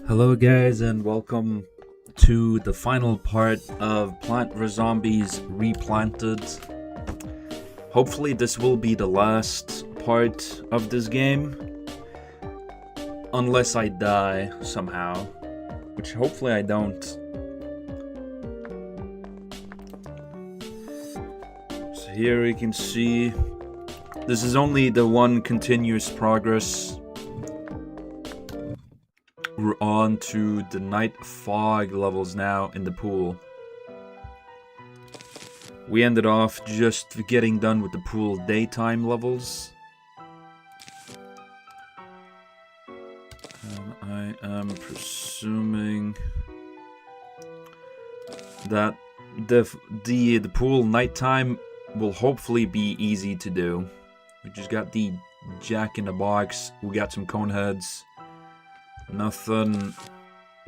Hello guys and welcome to the final part of Plant vs Zombies Replanted. Hopefully this will be the last part of this game. Unless I die somehow. Which hopefully I don't. So here we can see this is only the one continuous progress. We're on to the night fog levels now in the pool. We ended off just getting done with the pool daytime levels. And I am presuming that the pool nighttime will hopefully be easy to do. We just got the jack in the box, we got some cone heads. Nothing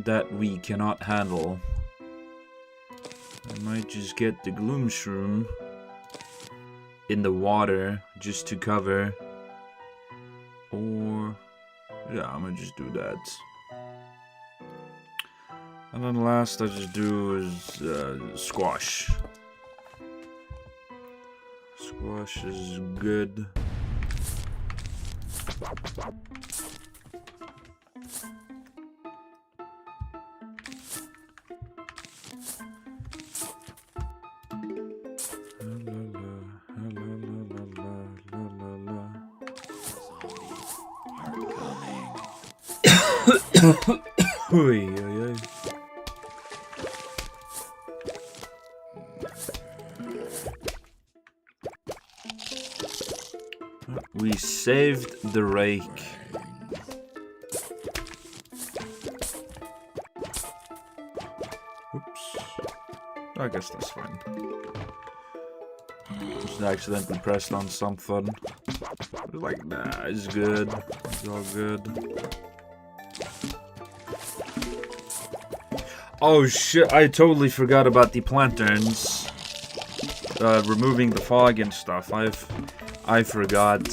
that we cannot handle. I might just get the gloom shroom in the water just to cover. Or yeah, I'm gonna just do that. And then last I just do is squash. Squash is good. We saved the rake. Oops. I guess that's fine. Just accidentally pressed on something. Like, nah, it's good. It's all good. Oh shit, I totally forgot about the planterns. Removing the fog and stuff. I forgot.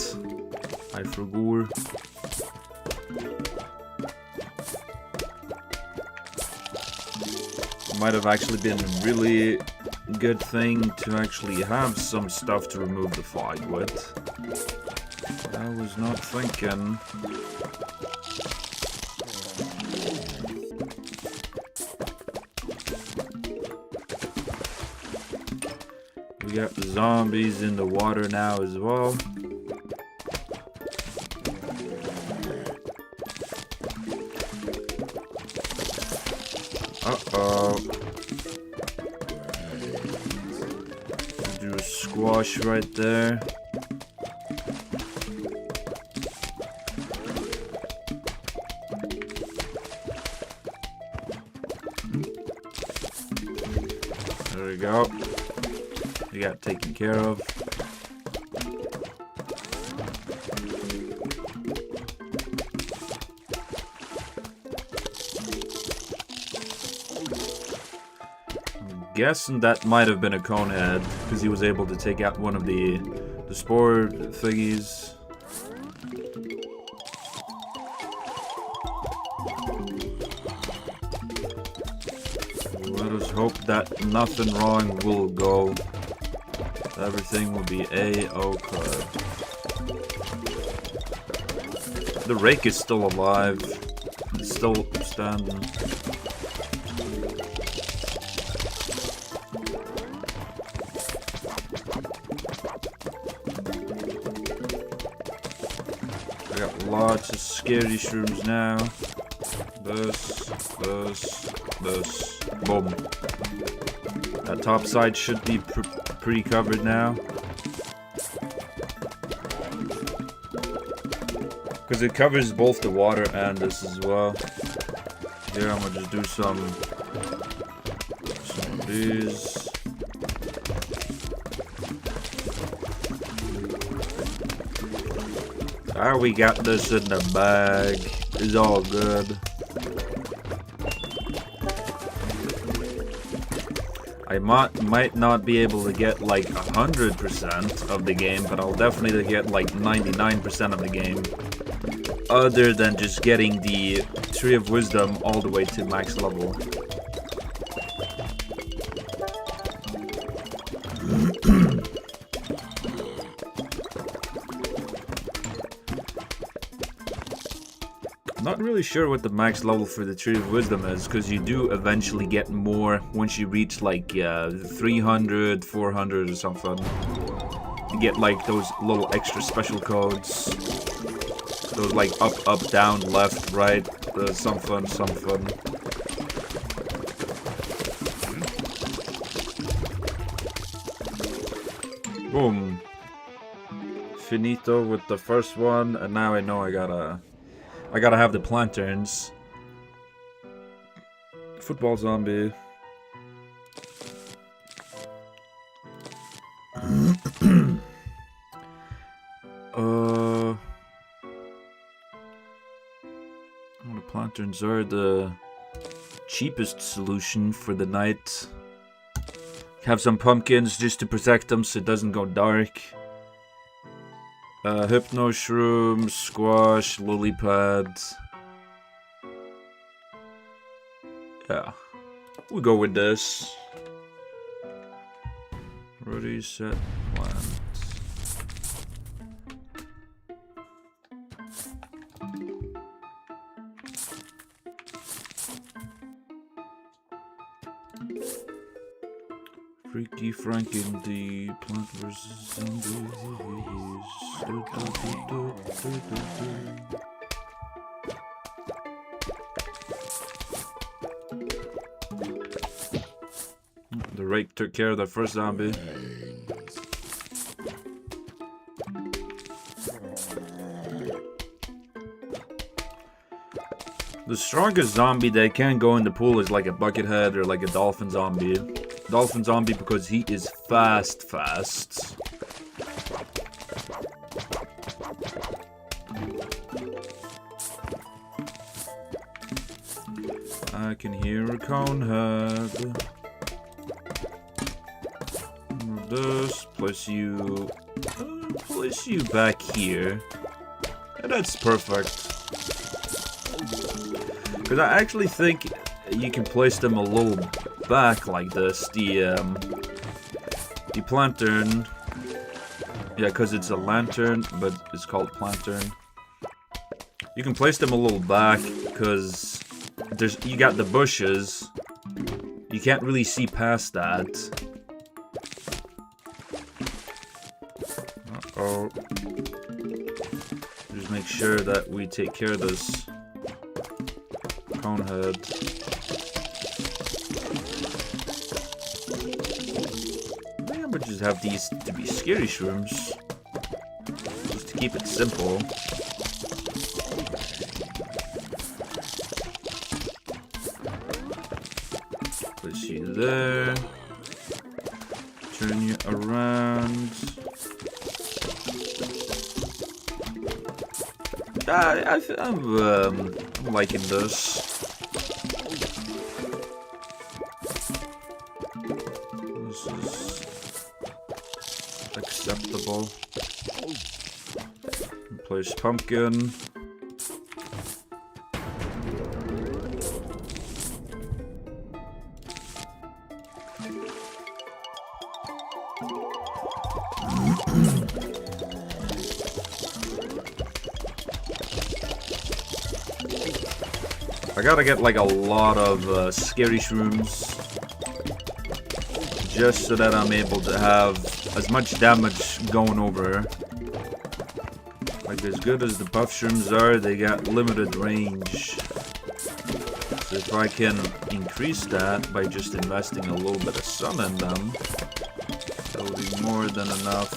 I forgot. Might have actually been a really good thing to actually have some stuff to remove the fog with. I was not thinking. We got the zombies in the water now as well. Uh-oh. Do a squash right there. There we go. We got taken care of. I'm guessing that might have been a conehead because he was able to take out one of the spore thingies. Let us hope that nothing wrong will go. Everything will be A-okay. The rake is still alive. It's still standing. I got lots of scary shrooms now. This. Boom. That top side should be pretty covered now. Because it covers both the water and this as well. Here I'm gonna just do some These. Ah, we got this in the bag. It's all good. I might not be able to get like 100% of the game, but I'll definitely get like 99% of the game. Other than just getting the Tree of Wisdom all the way to max level. Not really sure what the max level for the Tree of Wisdom is, because you do eventually get more once you reach like 300, 400 or something. You get like those little extra special codes. Those like up, up, down, left, right, something, something. Boom. Finito with the first one, and now I know I gotta have the planterns. Football zombie. The planterns are the cheapest solution for the night. Have some pumpkins just to protect them so it doesn't go dark. Hypno shroom, squash, lily pads. Yeah, we'll go with this. Ready, set, plant. Freaky Franken, the Plant vs. Zombies. The rake took care of the first zombie. The strongest zombie that can go in the pool is like a buckethead or like a dolphin zombie. Dolphin zombie because he is fast. I can hear a conehead. This, place you back here. And that's perfect. Because I actually think you can place them a little back like this. The plantern. Yeah, because it's a lantern, but it's called plantern. You can place them a little back because you got the bushes. You can't really see past that. Uh-oh. Just make sure that we take care of this conehead. I think I'm gonna just have these to be scary shrooms. Just to keep it simple. Place you there. Turn you around. I'm liking this. This is acceptable. Place pumpkin. I gotta get like a lot of scary shrooms just so that I'm able to have as much damage going over. Like as good as the buff shrooms are, they got limited range. So if I can increase that by just investing a little bit of sun in them, that will be more than enough.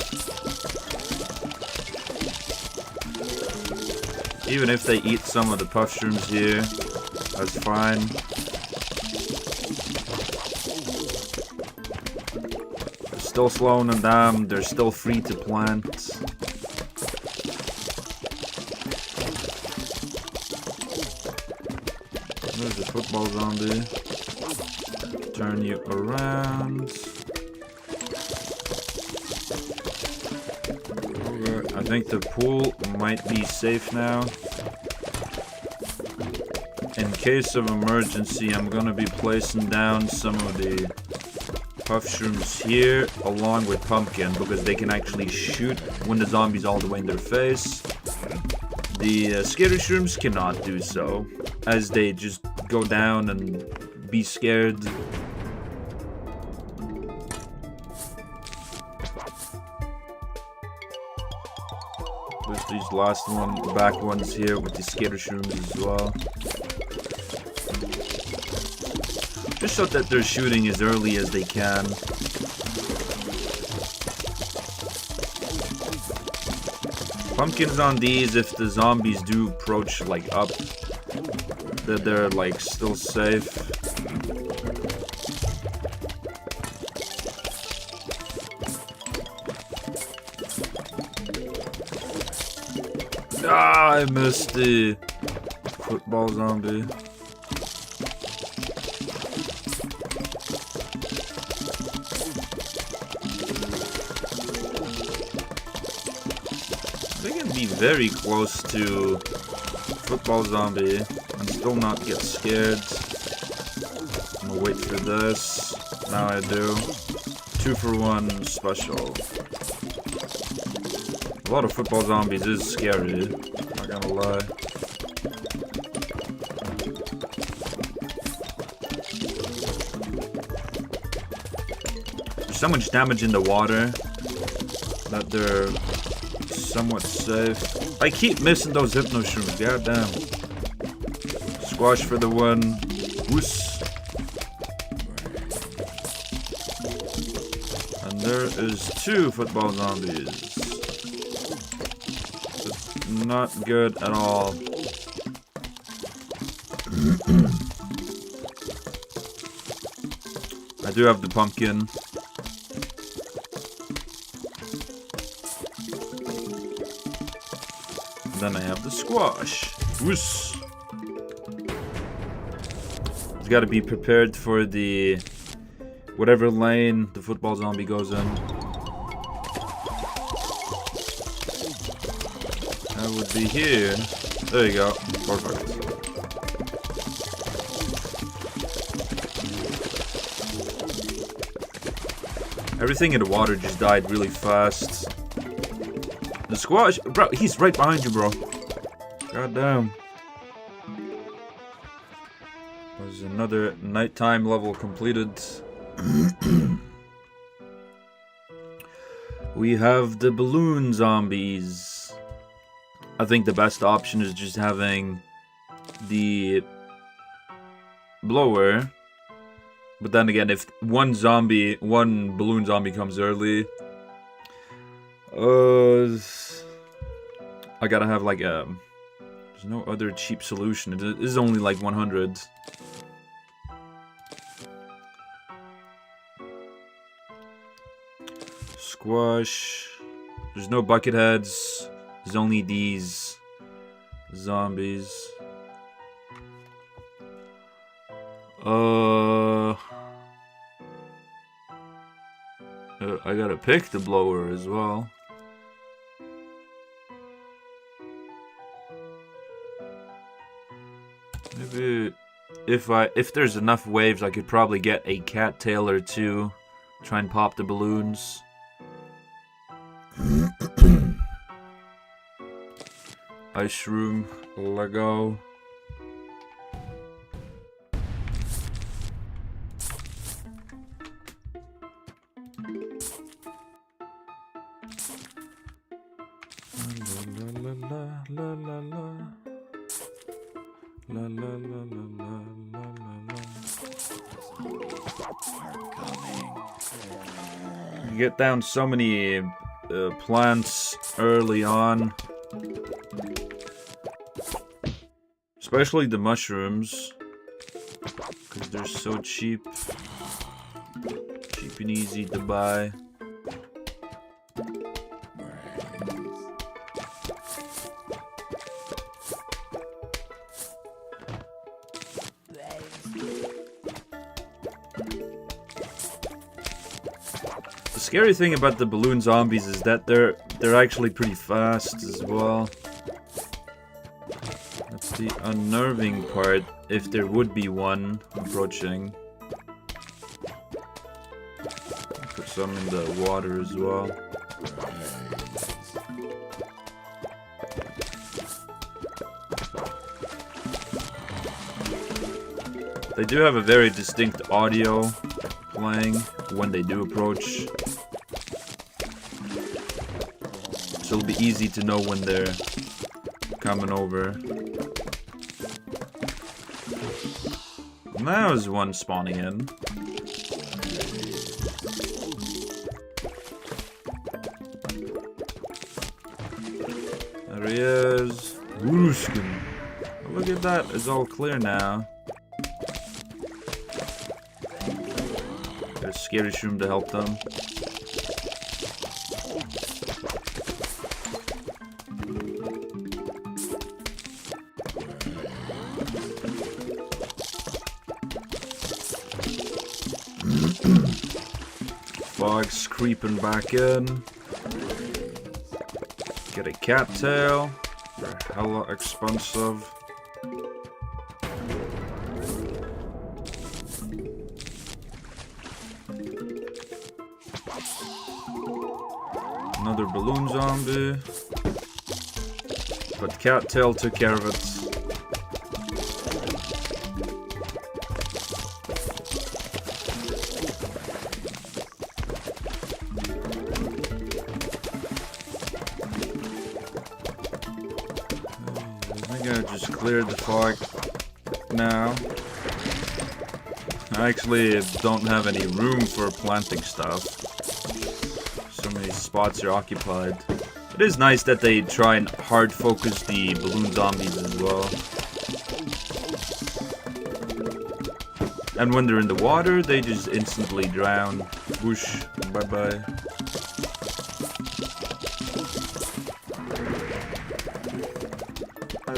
Even if they eat some of the puff shrooms here, that's fine. still slowing them down. They're still free to plant. There's a football zombie. Turn you around. I think the pool might be safe now. In case of emergency, I'm gonna be placing down some of the puff shrooms here along with pumpkin because they can actually shoot when the zombie's all the way in their face. The scary shrooms cannot do so, as they just go down and be scared. There's these last back ones here with the scatter shrooms as well. Just so that they're shooting as early as they can. Pumpkins on these if the zombies do approach like up, that they're like still safe. Ah, I missed the football zombie. They can be very close to football zombie and still not get scared. I'm gonna wait for this. Now I do. 2-for-1 special. A lot of football zombies is scary, not gonna lie. There's so much damage in the water that they're somewhat safe. I keep missing those hypno shrooms, goddamn. Squash for the one. Whoos. And there is 2 football zombies. Not good at all. I do have the pumpkin. And then I have the squash. Whoosh. It's got to be prepared for the whatever lane the football zombie goes in. That would be here. There you go. Perfect. Everything in the water just died really fast. The squash, bro, he's right behind you, bro. God damn. There's another nighttime level completed. We have the balloon zombies. I think the best option is just having the blower. But then again, if one balloon zombie comes early, I gotta have like a... There's no other cheap solution. It is only like 100. Squash. There's no bucket heads. There's only these zombies. I gotta pick the blower as well. Maybe if there's enough waves, I could probably get a cattail or 2. Try and pop the balloons. Ice shroom, Lego. You get down so many plants early on. Especially the mushrooms. Because they're so cheap. Cheap and easy to buy. The scary thing about the balloon zombies is that they're actually pretty fast as well. That's the unnerving part, if there would be one approaching. Put some in the water as well. They do have a very distinct audio playing when they do approach. So it'll be easy to know when they're coming over. Now is one spawning in. There he is. Wooshkin. Look at that, it's all clear now. Got a scary shroom to help them. Fog's creeping back in. Get a cattail. They're hella expensive. Another balloon zombie. But cattail took care of it. I just cleared the fog now. I actually don't have any room for planting stuff. So many spots are occupied. It is nice that they try and hard focus the balloon zombies as well. And when they're in the water, they just instantly drown. Whoosh, bye bye.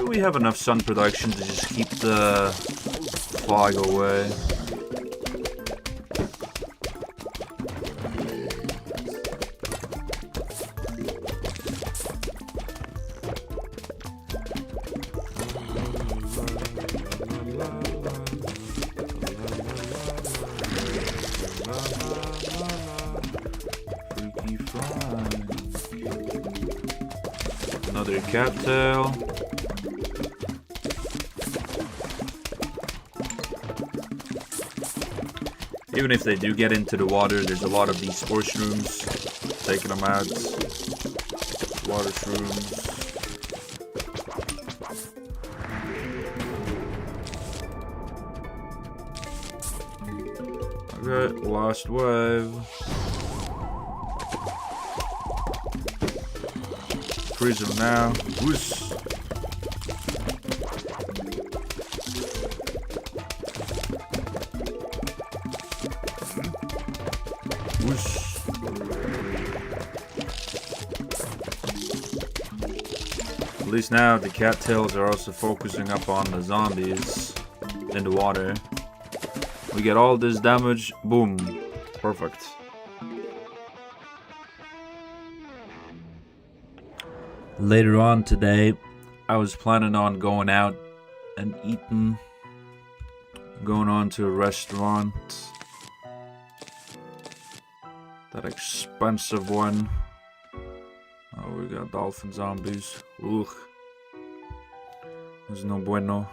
We have enough sun production to just keep the fog away. Freaky fly. Another cattail. Even if they do get into the water, there's a lot of these spore shrooms. Taking them out. Water shrooms. Okay, last wave. Freeze them now. Whoosh. At least now the cattails are also focusing up on the zombies in the water. We get all this damage. Boom. Perfect. Later on today, I was planning on going out and eating. Going on to a restaurant. That expensive one. Oh, we got dolphin zombies. Ugh. There's no bueno.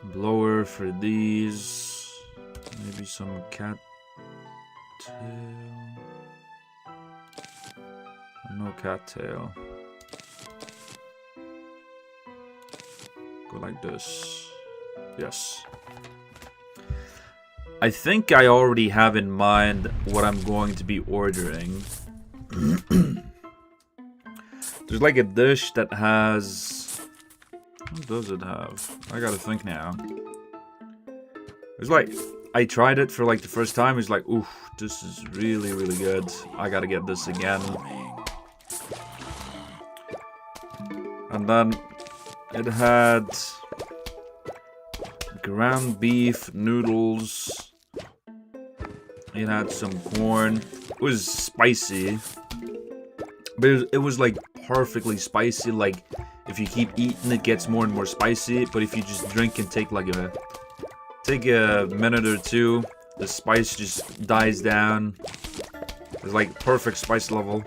Blower for these. Maybe some cat tail. No cattail. Go like this. Yes. I think I already have in mind what I'm going to be ordering. There's like a dish that has... What does it have? I gotta think now. There's like I tried it for like the first time. It's like, oof, this is really, really good. I gotta get this again. And then it had ground beef, noodles. It had some corn. It was spicy. But it was like perfectly spicy. Like if you keep eating, it gets more and more spicy. But if you just drink and take a minute or two, the spice just dies down. It's like perfect spice level.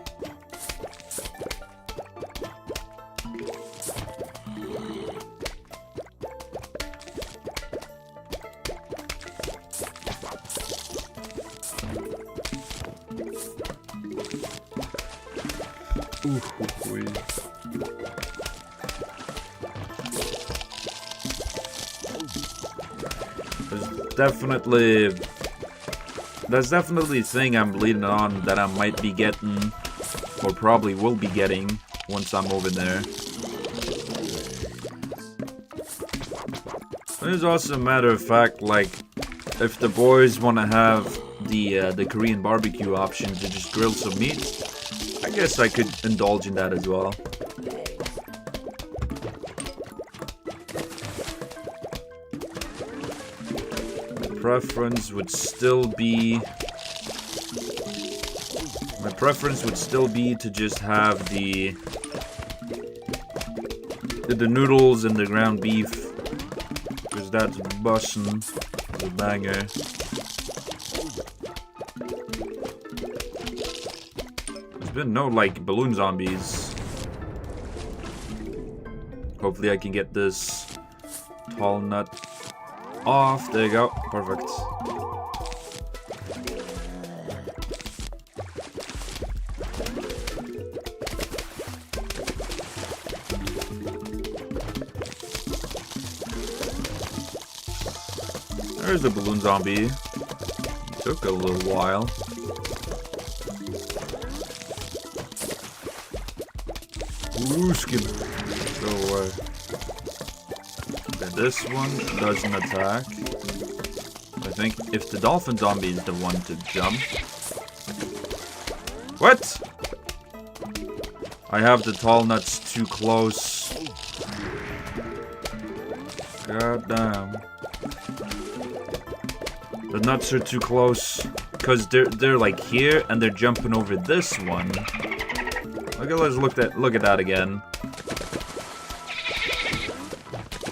There's definitely a thing I'm leading on that I might be getting, or probably will be getting, once I'm over there. There's also a matter of fact, like, if the boys want to have the Korean barbecue option to just grill some meat, I guess I could indulge in that as well. My preference would still be to just have the noodles and the ground beef, because that's bussin', the banger. There's been no like balloon zombies. Hopefully I can get this tall nut off. There you go. Perfect. There's the balloon zombie. Took a little while. Ooh, skip. Go away. Okay, this one doesn't attack. I think if the dolphin zombie is the one to jump. What? I have the tall nuts too close. God damn. The nuts are too close. Because they're like here and they're jumping over this one. Okay, let's look at that again.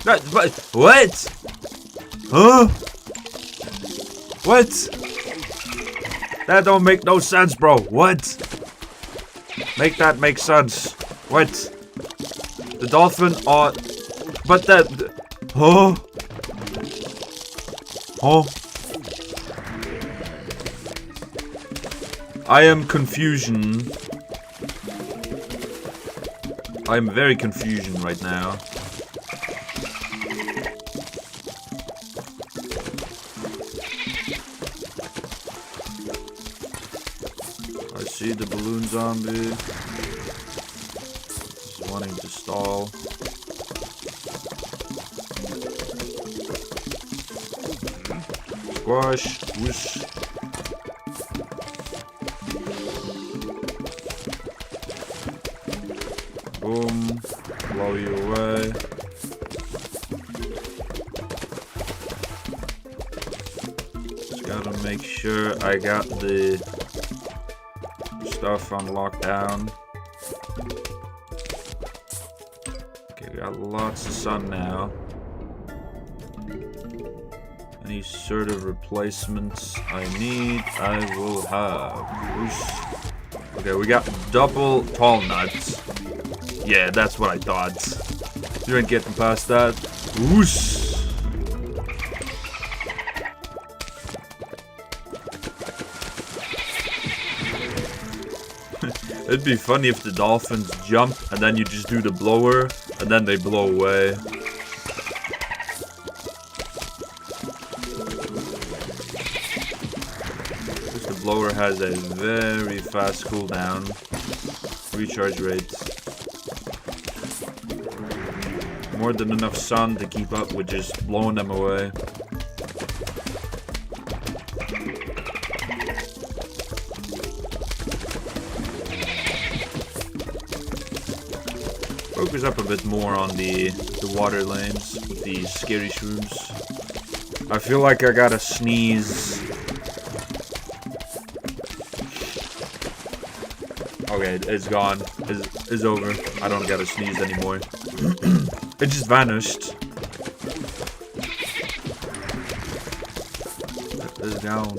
What? Huh? What? That don't make no sense, bro. What? Make that make sense. What? The dolphin are... But that... Huh? Huh? I am confusion. I am very confusion right now. I see the balloon zombie. He's wanting to stall. Squash. Whoosh. Boom. Blow you away. Just gotta make sure I got the stuff on lockdown. Okay, we got lots of sun now. Any sort of replacements I need, I will have. Oosh. Okay, we got double tall nuts. Yeah, that's what I thought. You ain't getting past that. Whoosh. It'd be funny if the dolphins jump and then you just do the blower and then they blow away. The blower has a very fast cooldown, recharge rate. More than enough sun to keep up with just blowing them away. focus up a bit more on the water lanes with the scary shrooms. I feel like I gotta sneeze. Okay, it's gone. It's over. I don't gotta sneeze anymore. It just vanished. It's down.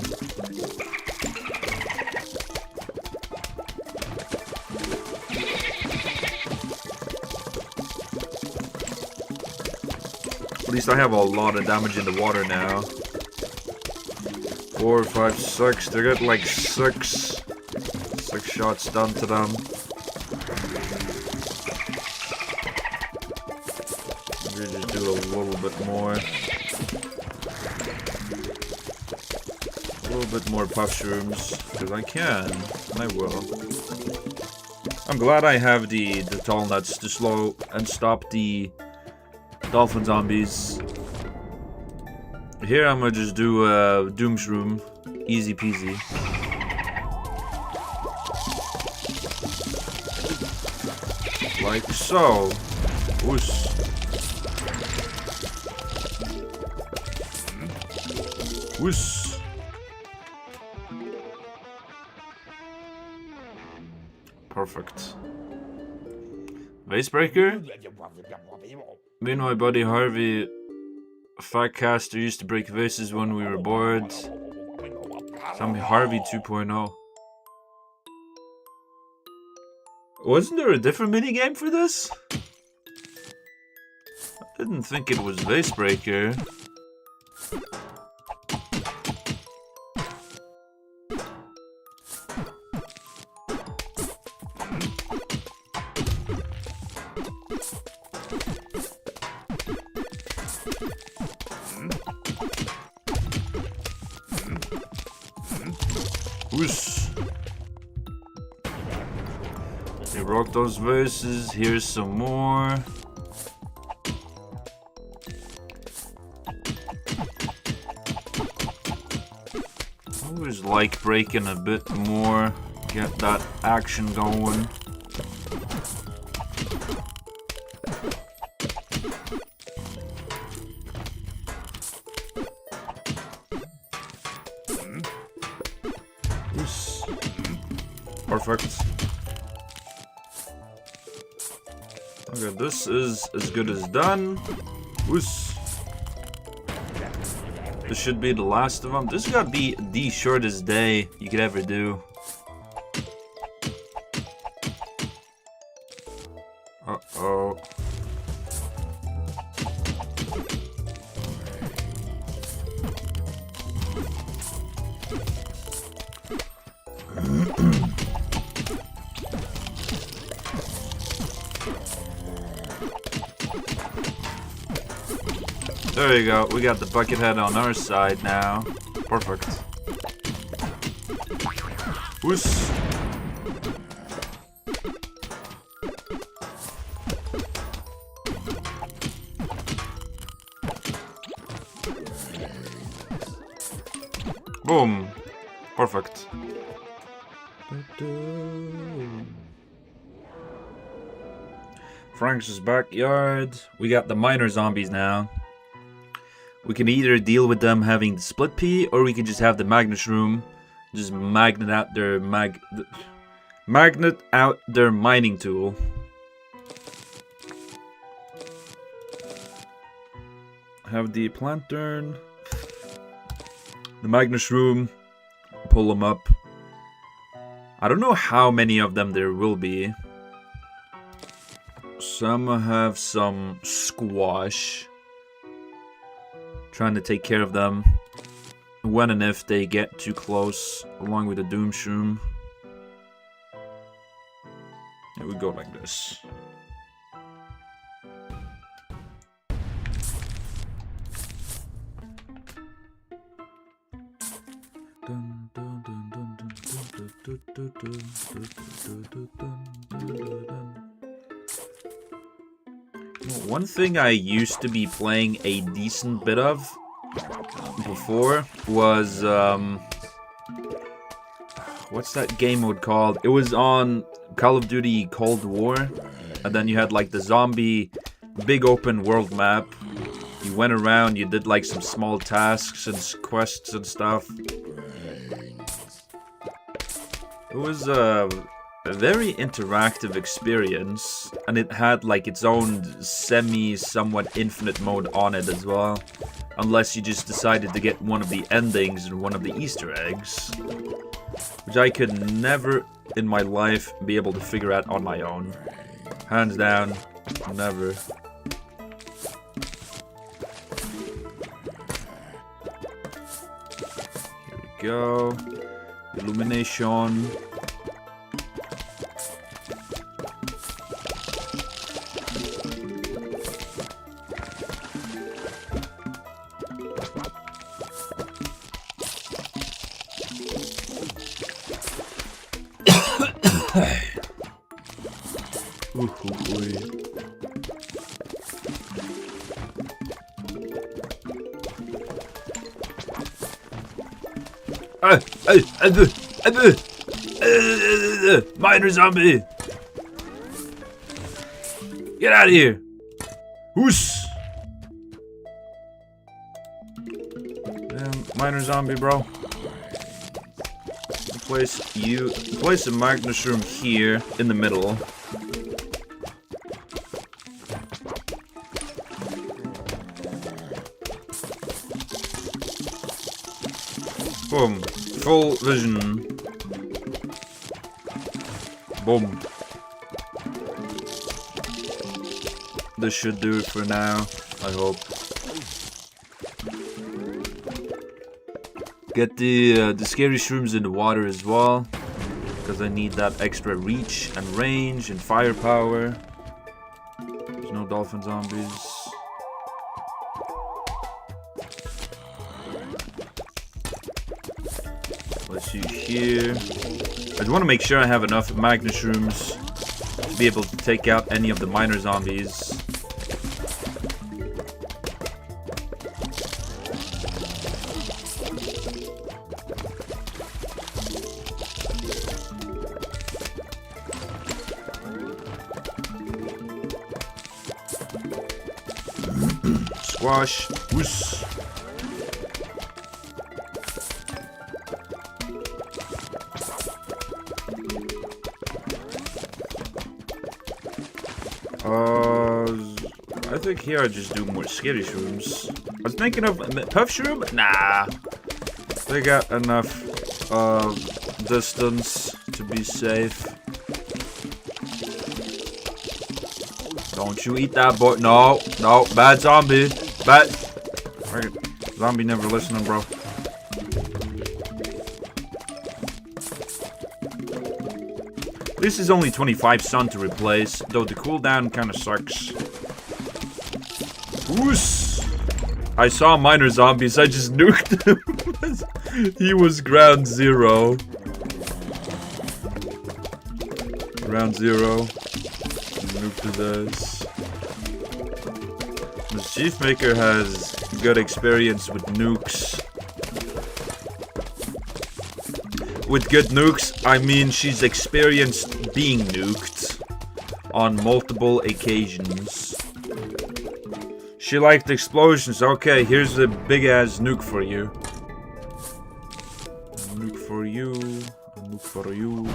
At least I have a lot of damage in the water now. 4, 5, 6. They got like 6 shots done to them. Maybe just do a little bit more. A little bit more puff shrooms, because I can, and I will. I'm glad I have the tall nuts to slow and stop the dolphin zombies. Here I'm gonna just do a doom shroom, easy peasy. Like so. Whoosh. Whoosh. Perfect. Icebreaker? Me and my buddy Harvey, Fatcaster, used to break vases when we were bored. Some Harvey 2.0. Wasn't there a different minigame for this? I didn't think it was Icebreaker. Whoosh. We broke those verses. Here's some more. Always like breaking a bit more. Get that action going. Perfect. Okay, this is as good as done. Whoosh. This should be the last of them. This is gonna be the shortest day you could ever do. Uh-oh. There you go, we got the bucket head on our side now. Perfect. Whoosh. Boom. Perfect. Frank's backyard. We got the miner zombies now. We can either deal with them having the split pea, or we can just have the Magnus room, just magnet out their mining tool. Have the lantern, the Magnus room, pull them up. I don't know how many of them there will be. Some have some squash. Trying to take care of them when and if they get too close, along with the Doom Shroom. It would go like this. One thing I used to be playing a decent bit of before was what's that game mode called? It was on Call of Duty Cold War, And then you had like the zombie big open world map. You went around, you did like some small tasks and quests and stuff. It was a very interactive experience, and it had like its own somewhat infinite mode on it as well. Unless you just decided to get one of the endings and one of the Easter eggs. Which I could never in my life be able to figure out on my own. Hands down, never. Here we go. Illumination. Miner zombie! Get out of here! Whoos! Damn, miner zombie, bro. Place a Magnus room here in the middle. Boom. Full vision. Boom. This should do it for now, I hope. Get the scary shrooms in the water as well, because I need that extra reach and range and firepower. There's no dolphin zombies. Let's see here. I just want to make sure I have enough Magnus rooms to be able to take out any of the miner zombies. Squash. Whoosh. I think here I just do more scary shrooms. I was thinking of puff shroom? Nah. They got enough distance to be safe. Don't you eat that boy. No, no, bad zombie. Bad. Zombie never listening, bro. This is only 25 sun to replace, though the cooldown kinda sucks. Oos! I saw miner zombies, I just nuked him. He was ground zero. Ground zero. Nuke to this. The Chief Maker has good experience with nukes. With good nukes, I mean she's experienced being nuked on multiple occasions. She liked explosions. Okay, here's a big-ass nuke for you. A nuke for you. A nuke for you.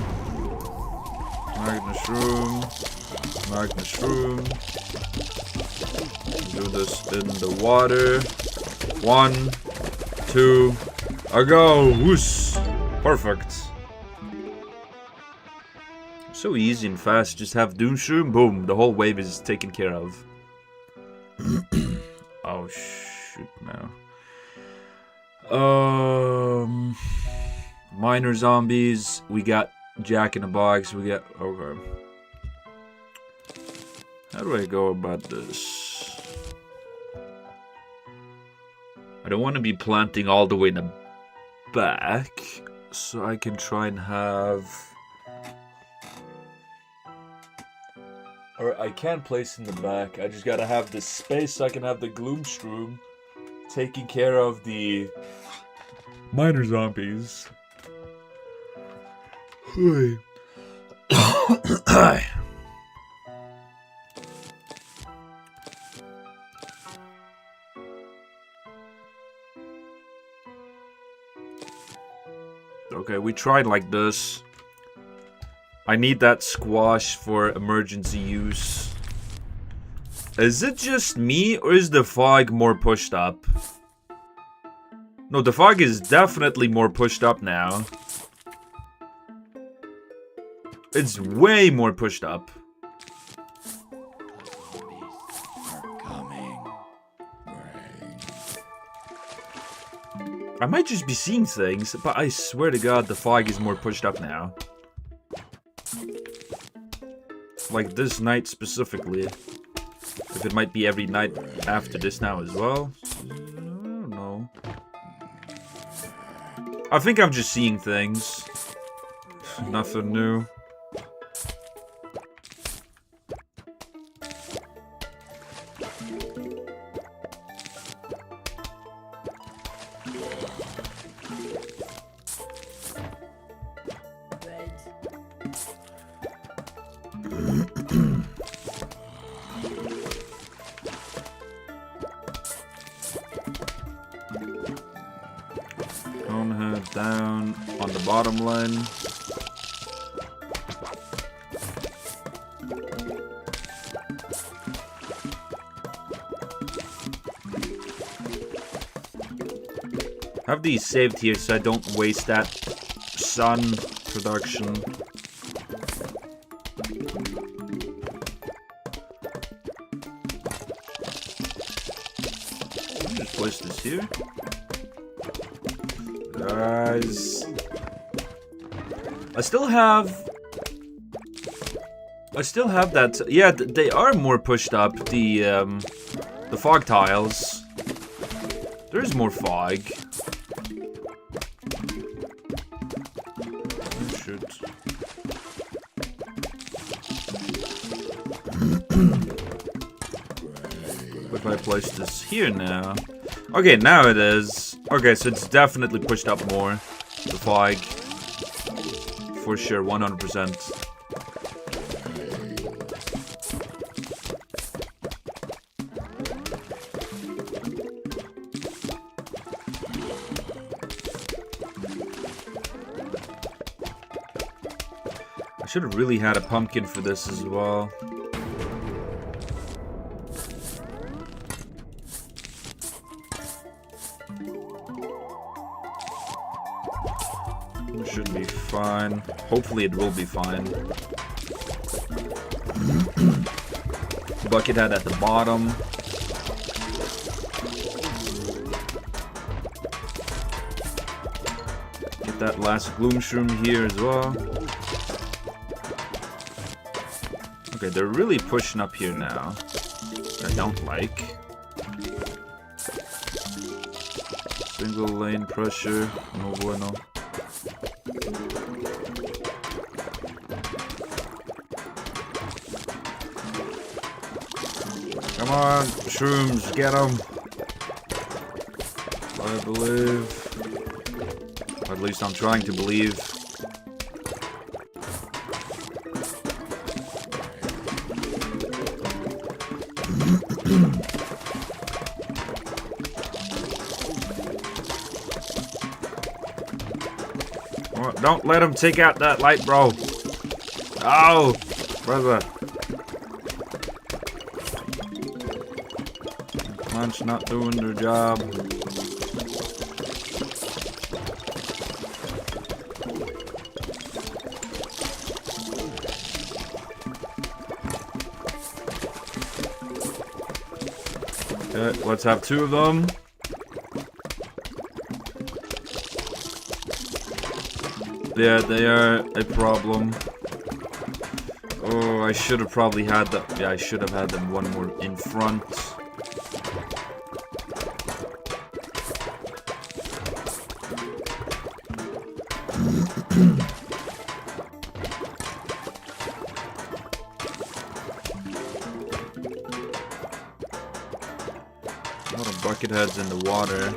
Magnus room. Magnus room. Do this in the water. 1, 2, I go. Whoosh. Perfect. So easy and fast. Just have Doomshroom. Boom. The whole wave is taken care of. Oh shoot! Now. Miner zombies. We got Jack in the Box. We got. Okay. How do I go about this? I don't want to be planting all the way in the back. So I can try and have... Or I can place in the back. I just gotta have this space so I can have the Gloomshroom taking care of the miner zombies. Okay, we tried like this. I need that squash for emergency use. Is it just me, or is the fog more pushed up? No, the fog is definitely more pushed up now. It's way more pushed up. I might just be seeing things, but I swear to God the fog is more pushed up now. Like this night specifically. If it might be every night after this now as well. I don't know. I think I'm just seeing things. Nothing new. Conehead down on the bottom line. Have these saved here so I don't waste that sun production. Just place this here. Guys, I still have that. Yeah, they are more pushed up. The fog tiles. There's more fog. Oh, shoot. If I place this here now. Okay, now it is. Okay, so it's definitely pushed up more. The fog. For sure, 100%. I should have really had a pumpkin for this as well. It should be fine. Hopefully it will be fine. Bucket head at the bottom. Get that last gloom shroom here as well. Okay, they're really pushing up here now. I don't like. Single lane pressure. No bueno. Come on, shrooms, get them. I believe. At least I'm trying to believe. Oh, don't let him take out that light, bro. Oh, brother. Punch not doing their job. Okay, let's have two of them. Yeah, they are a problem. Oh, I should have probably had them. Yeah, I should have had them one more in front. A lot of bucket heads in the water.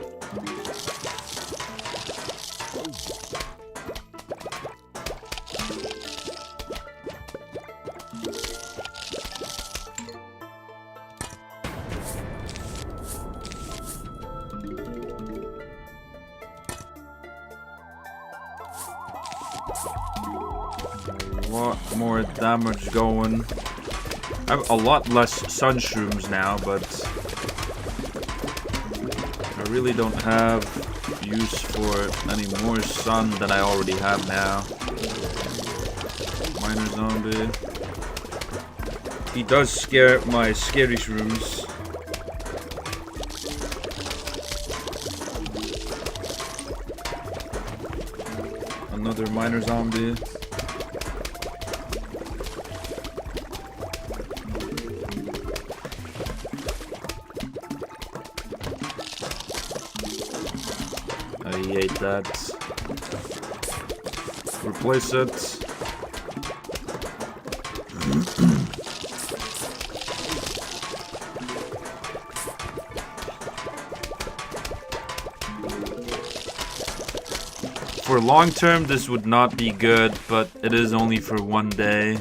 A lot more damage going. I have a lot less sun shrooms now, but I really don't have use for any more sun than I already have now. Miner zombie. He does scare my scary shrooms. Another miner zombie. He ate that. Replace it. For long term, this would not be good, but it is only for one day.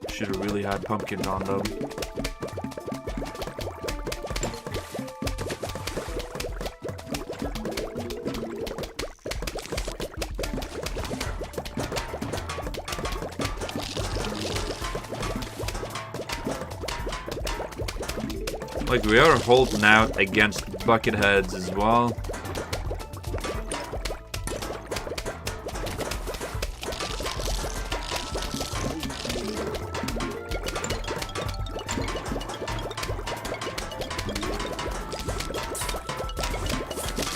Should have really had pumpkins on them. Like, we are holding out against bucket heads as well.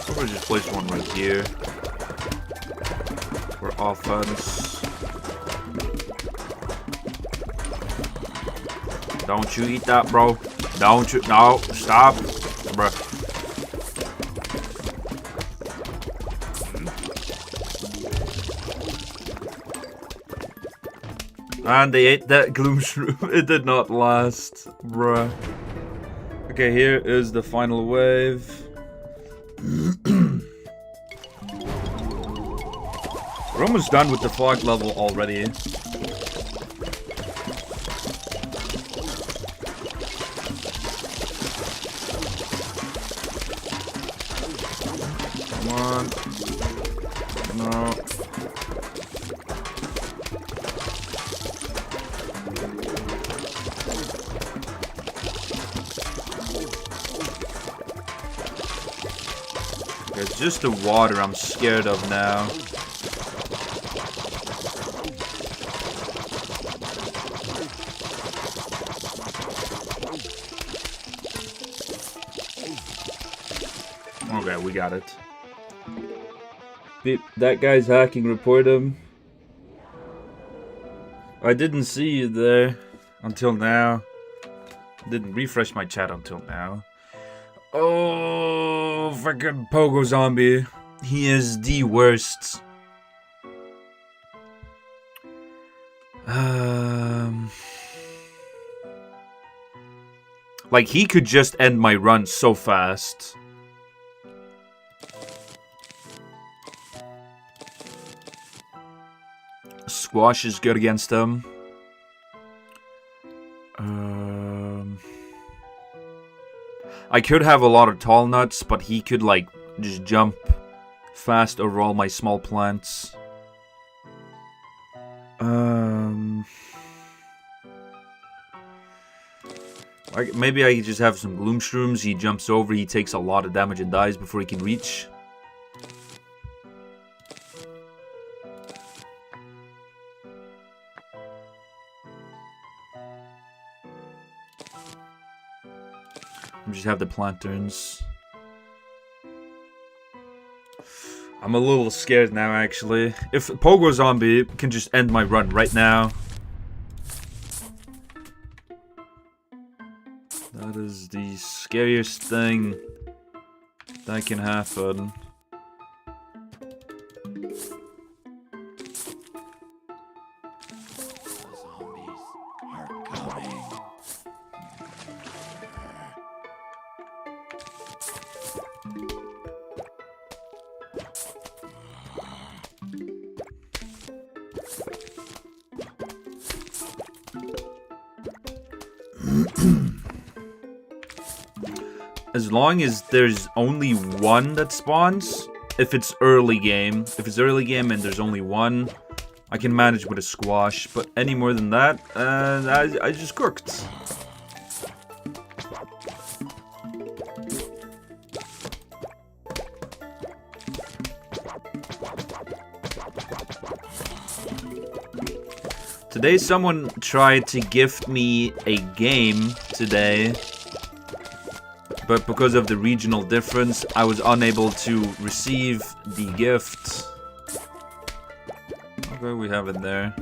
I'll just place one right here for offense. Don't you eat that, bro. Don't you? No, stop, bruh. And they ate that gloom shroom. It did not last, bruh. Okay, here is the final wave. We're almost done with the fog level already. No. It's just the water I'm scared of now. Okay, we got it. That guy's hacking, report him. I didn't see you there until now. Didn't refresh my chat until now. Oh, freaking Pogo Zombie. He is the worst. Like, he could just end my run so fast. Squash is good against him. I could have a lot of tall nuts, but he could, like, just jump fast over all my small plants. Maybe I could just have some gloom shrooms. He jumps over, he takes a lot of damage and dies before he can reach. Just have the planterns. I'm a little scared now, actually. If Pogo Zombie can just end my run right now. That is the scariest thing that can happen. as long as there's only one that spawns, if it's early game. If it's early game and there's only one, I can manage with a squash. But any more than that, I just cooked. Today someone tried to gift me a game today, but because of the regional difference, I was unable to receive the gift. Okay, we have it there.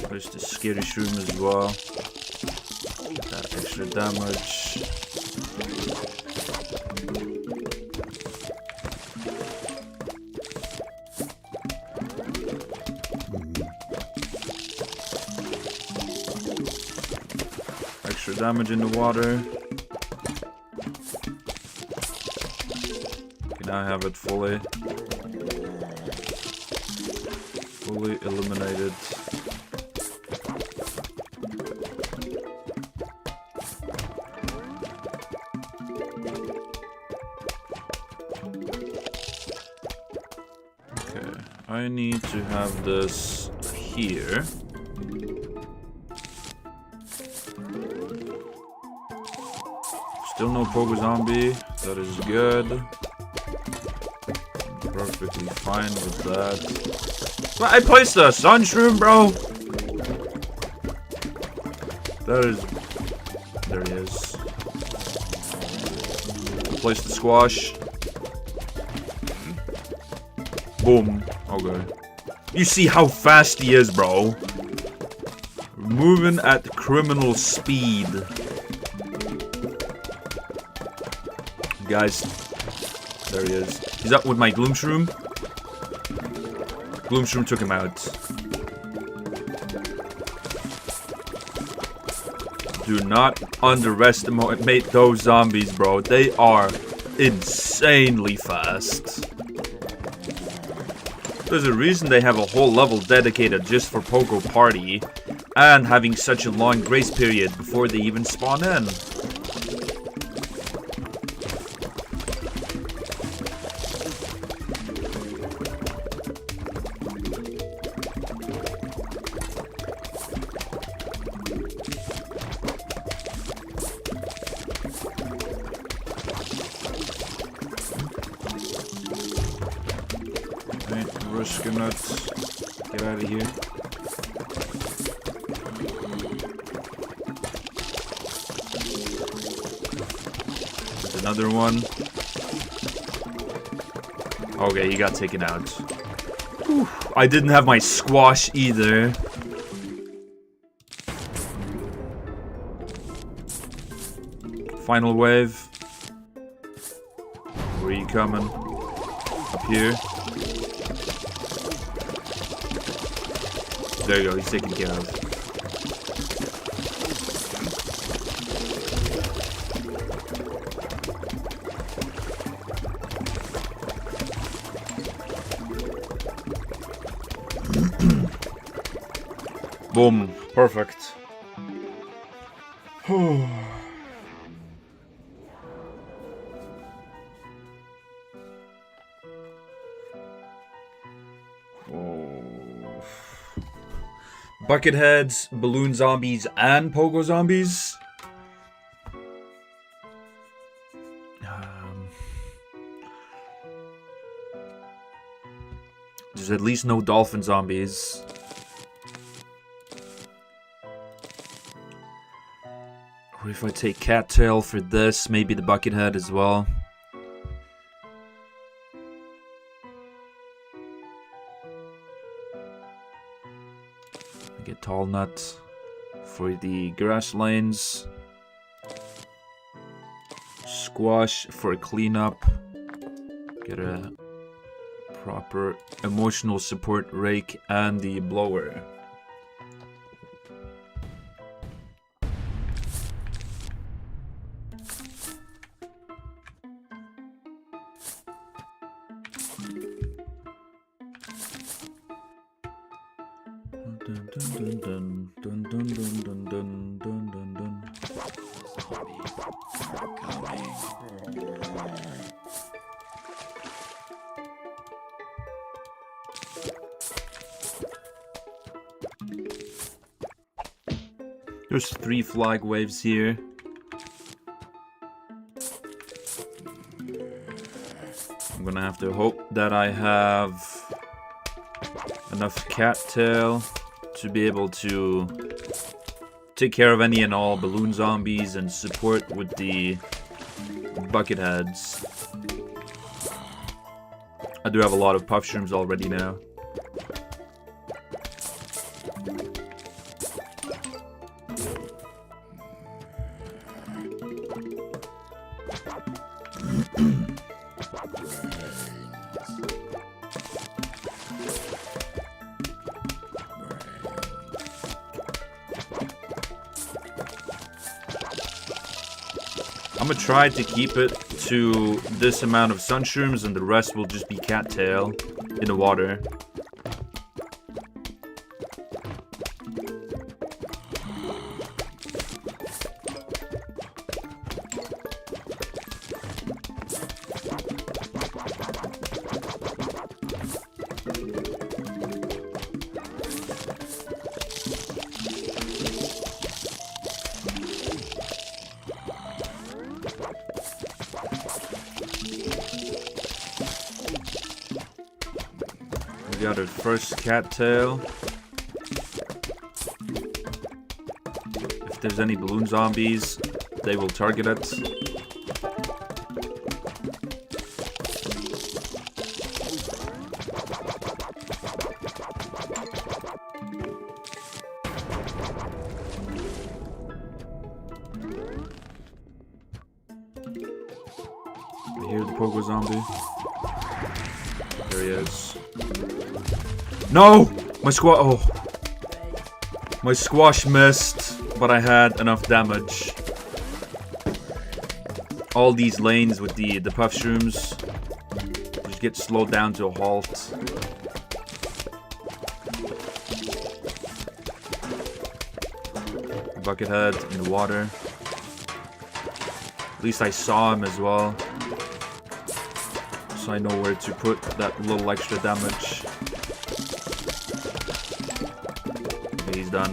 There's the scary shroom as well. That extra damage. Extra damage in the water. Can I have it fully eliminated? I need to have this here. Still no Pogo Zombie. That is good. I'm perfectly fine with that. But I placed a Sun Shroom, bro! That is... There he is. Place the squash. Boom. Okay. You see how fast he is, bro. Moving at criminal speed. Guys. There he is. He's up with my Gloom Shroom. Gloom Shroom took him out. Do not underestimate those zombies, bro. They are insanely fast. There's a reason they have a whole level dedicated just for Pogo Party, and having such a long grace period before they even spawn in. Risking it. Get out of here. There's another one. Okay, he got taken out. Whew. I didn't have my squash either. Final wave. Where are you coming? Up here. There you go, he's taken care of. Boom. Perfect. Bucket heads, balloon zombies, and pogo zombies. There's at least no dolphin zombies. Or if I take cattail for this, maybe the bucket head as well. Get tall nut for the grass lanes. Squash for cleanup. Get a proper emotional support rake and the blower. Dun, dun, dun, dun, dun, dun, dun, dun, dun. There's 3 flag waves here. I'm gonna have to hope that I have enough cattail to be able to take care of any and all balloon zombies and support with the bucket heads. I do have a lot of puff shrooms already now. I'm gonna try to keep it to this amount of sunshrooms and the rest will just be cattail in the water. We got our first cattail. If there's any balloon zombies, they will target it. I hear the pogo zombie. There he is. No! My my squash missed, but I had enough damage. All these lanes with the puff shrooms just get slowed down to a halt. Buckethead in the water. At least I saw him as well. So I know where to put that little extra damage. Okay, he's done.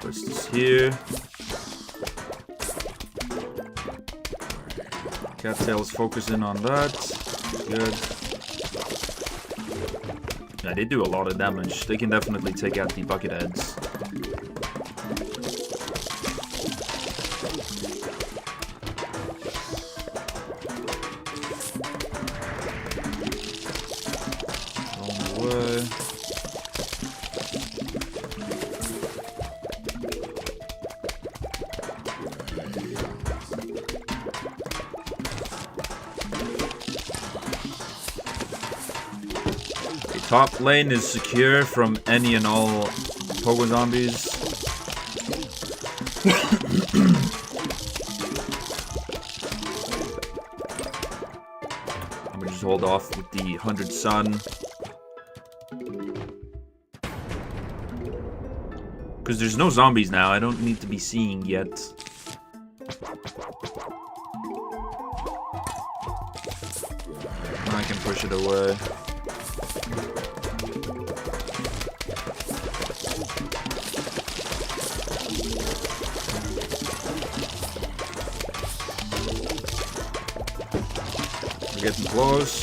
What's this here? Cattail's focusing on that. Good. Yeah, they do a lot of damage. They can definitely take out the bucket heads. On the way. Top lane is secure from any and all pogo zombies. I'm gonna just hold off with the 100 sun. Because there's no zombies now, I don't need to be seeing yet. I can push it away. Getting close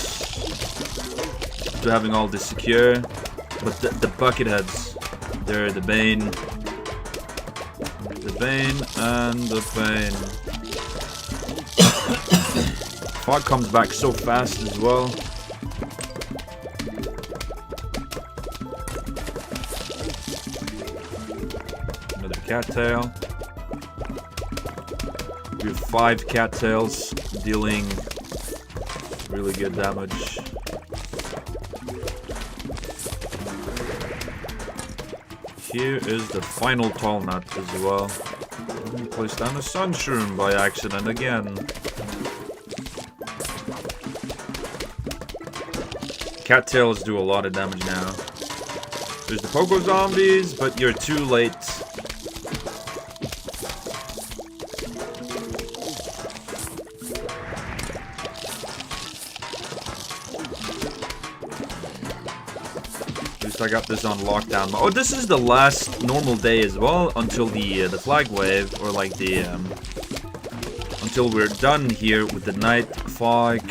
to having all this secure, but the bucket heads, they're the bane and the bane. Fog comes back so fast as well. Another cattail. We have 5 cattails dealing really good damage. Here is the final tall nut as well. Placed down a sunshroom by accident again. Cattails do a lot of damage now. There's the Pogo Zombies, but you're too late. At least I got this on lockdown. Oh, this is the last normal day as well until the flag wave, or like the until we're done here with the night fog.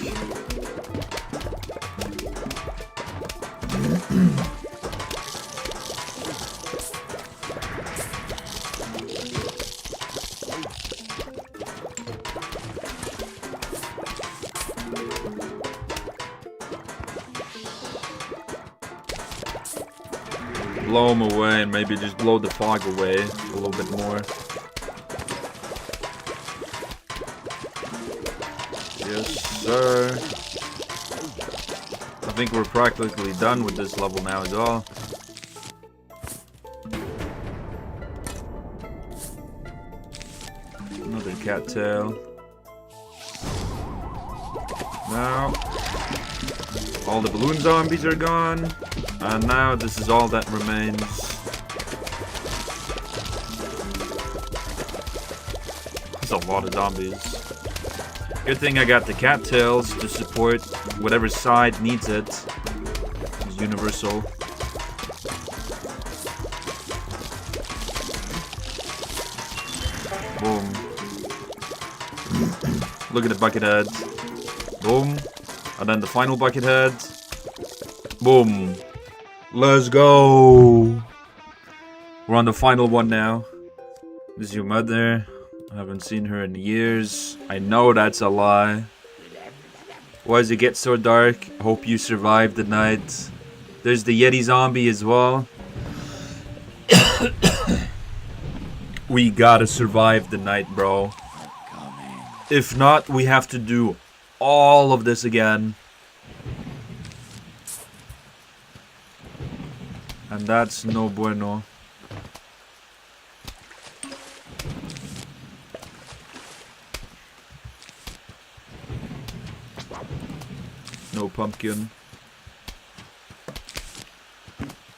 Blow them away and maybe just blow the fog away a little bit more. Yes, sir. I think we're practically done with this level now as well. Another cattail. Now, all the balloon zombies are gone. And now this is all that remains. There's a lot of zombies. Good thing I got the cattails to support whatever side needs it. It's universal. Boom. Look at the bucket heads. Boom. And then the final bucket heads. Boom. Let's go. We're on the final one now. This is your mother. I haven't seen her in years. I know that's a lie. Why does it get so dark? Hope you survived the night. There's the Yeti zombie as well. We gotta survive the night, bro. If not, we have to do all of this again. And that's no bueno. No pumpkin.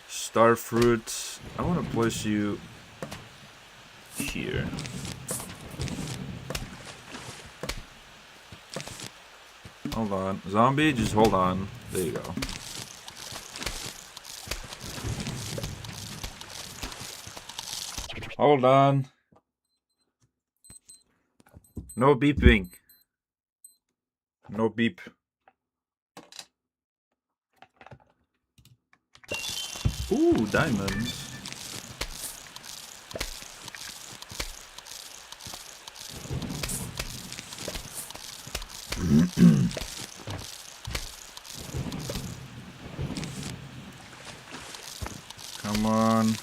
Star fruit. I want to place you here. Hold on. Zombie, just hold on. There you go. Hold on. No beeping. No beep. Ooh, diamonds. Come on.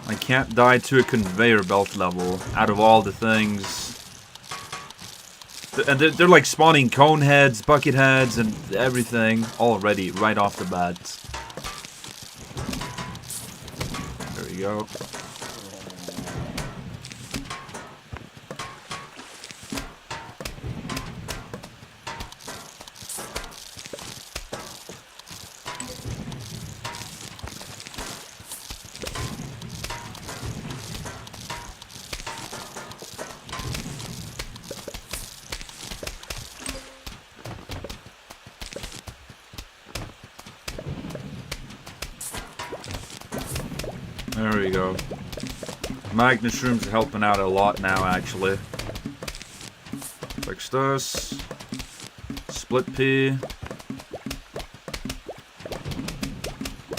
I can't die to a conveyor belt level out of all the things. And they're like spawning cone heads, bucket heads, and everything already right off the bat. There we go. There we go. Magnus Shrooms are helping out a lot now, actually. Fix this. Split pea.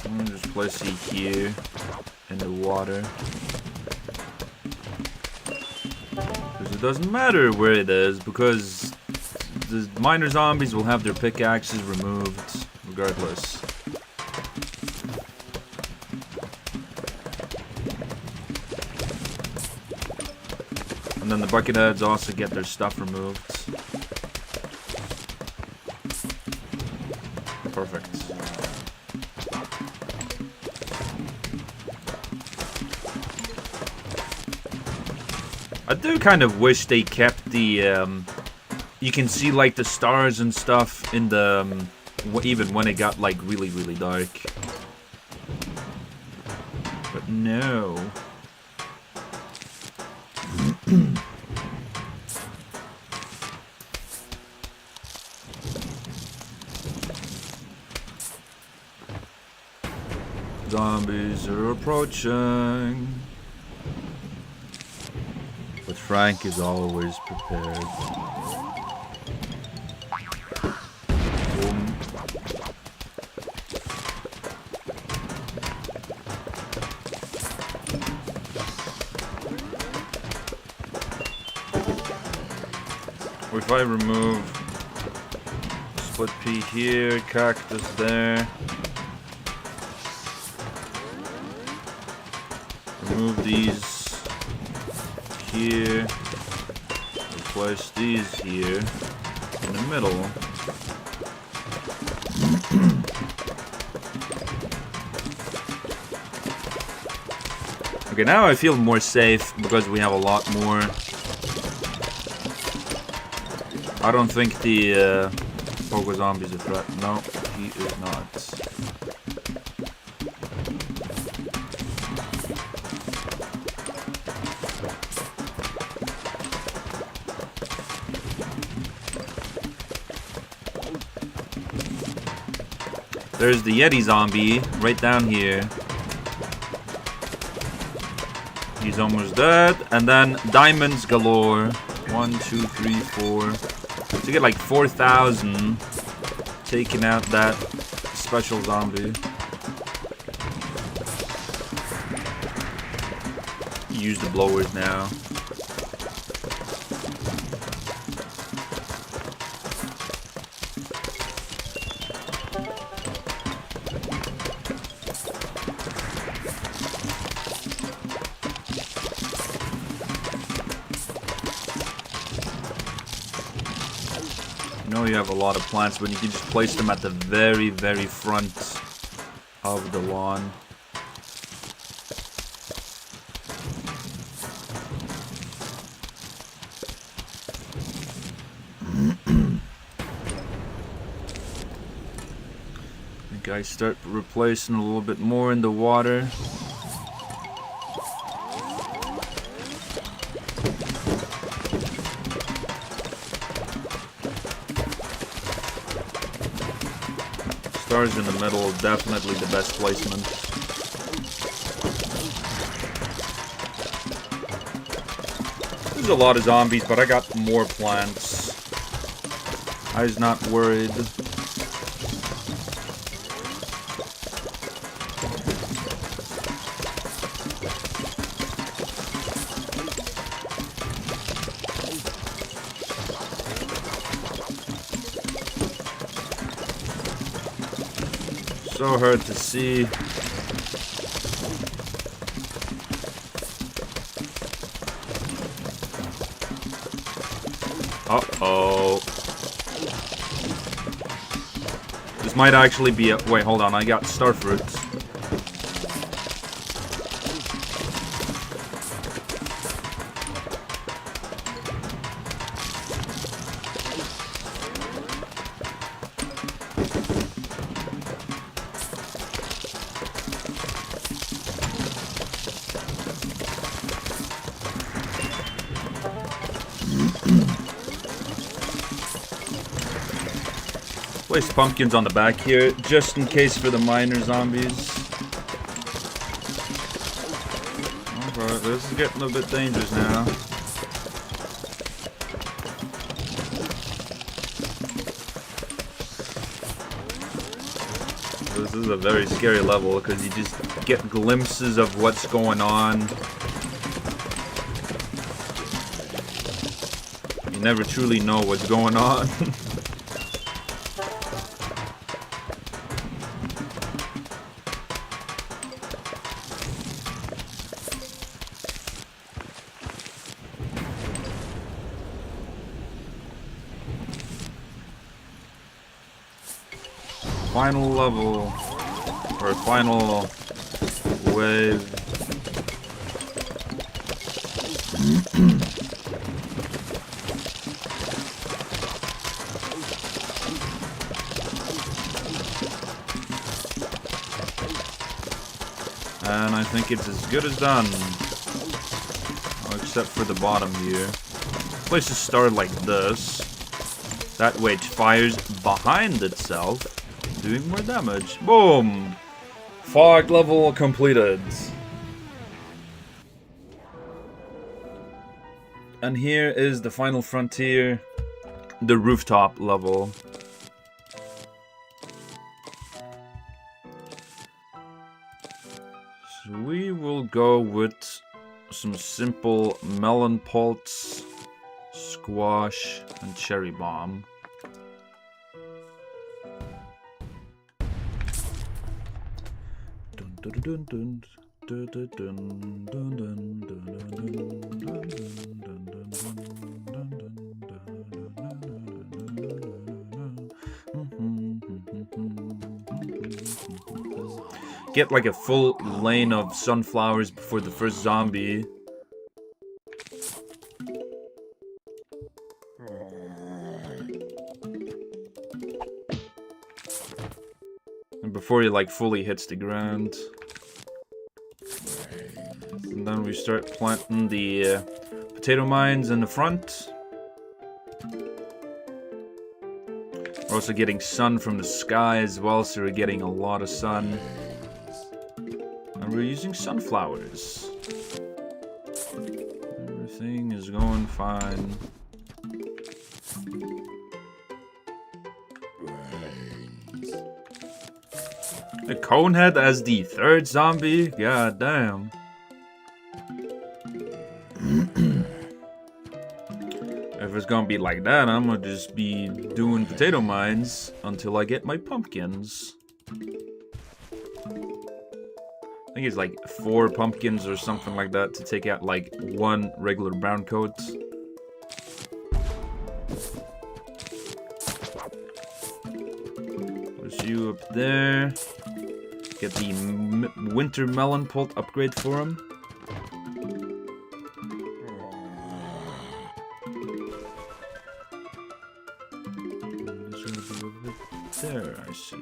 I'm gonna just place it here in the water. Because it doesn't matter where it is, because the miner zombies will have their pickaxes removed regardless. And then the bucket heads also get their stuff removed. Perfect. I do kind of wish they kept the, you can see like the stars and stuff in the, even when it got like really, really dark. But no. Zombies are approaching. But Frank is always prepared. Boom. If I remove split pea here, cactus there. Remove these here, replace these here in the middle. Okay, now I feel more safe because we have a lot more. I don't think the Pogo Zombie is a threat. No, he is not. There's the Yeti zombie right down here. He's almost dead. And then diamonds galore. 1, 2, 3, 4. To get like 4,000. Taking out that special zombie. Use the blowers now. You have a lot of plants, but you can just place them at the very, very front of the lawn. I think I start replacing a little bit more in the water. Stars in the middle, definitely the best placement. There's a lot of zombies, but I got more plants. I was not worried. So hard to see. Uh-oh. This might actually be a... Wait, hold on. I got starfruit. Place pumpkins on the back here, just in case for the minor zombies. Okay, this is getting a bit dangerous now. This is a very scary level because you just get glimpses of what's going on. You never truly know what's going on. Final level, or final wave. And I think it's as good as done. Oh, except for the bottom here. Place to start like this. That way it fires behind itself, doing more damage. Boom! Fog level completed. And here is the final frontier, the rooftop level. So we will go with some simple melon pulse, squash, and cherry bomb. Get like a full lane of sunflowers before the first zombie. And before he like fully hits the ground. And then we start planting the potato mines in the front. We're also getting sun from the sky as well, so we're getting a lot of sun. And we're using sunflowers. Everything is going fine. A conehead as the third zombie? God damn. If it's gonna be like that, I'm gonna just be doing potato mines until I get my pumpkins. I think it's like 4 pumpkins or something like that to take out like 1 regular brown coat. Push you up there. Get the winter melon pult upgrade for him. There, I see.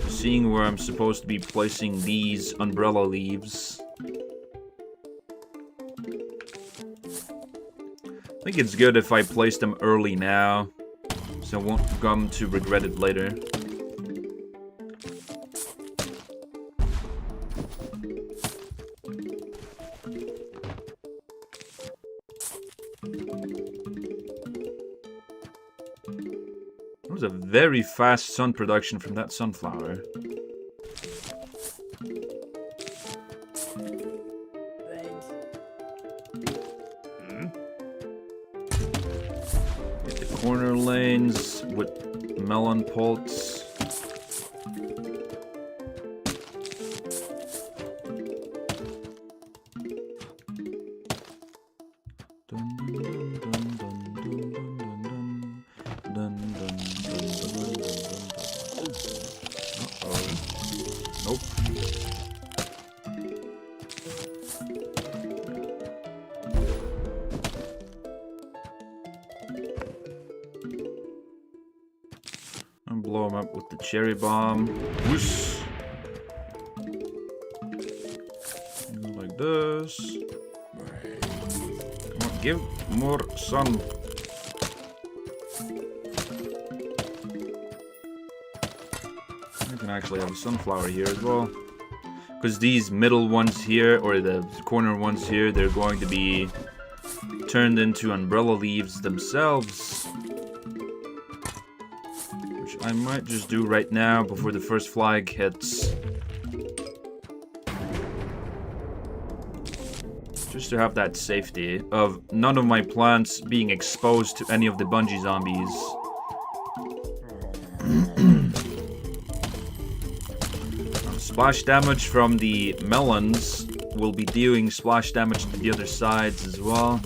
Seeing where I'm supposed to be placing these umbrella leaves. I think it's good if I place them early now, so I won't come to regret it later. That was a very fast sun production from that sunflower. Get the corner lanes with melon pulse. Nope. And blow him up with the cherry bomb. Whoosh. Go like this. Come on, give more sun. I can actually have a sunflower here as well. Because these middle ones here, or the corner ones here, they're going to be turned into umbrella leaves themselves. Which I might just do right now before the first flag hits. Just to have that safety of none of my plants being exposed to any of the bungee zombies. Splash damage from the melons will be doing splash damage to the other sides as well.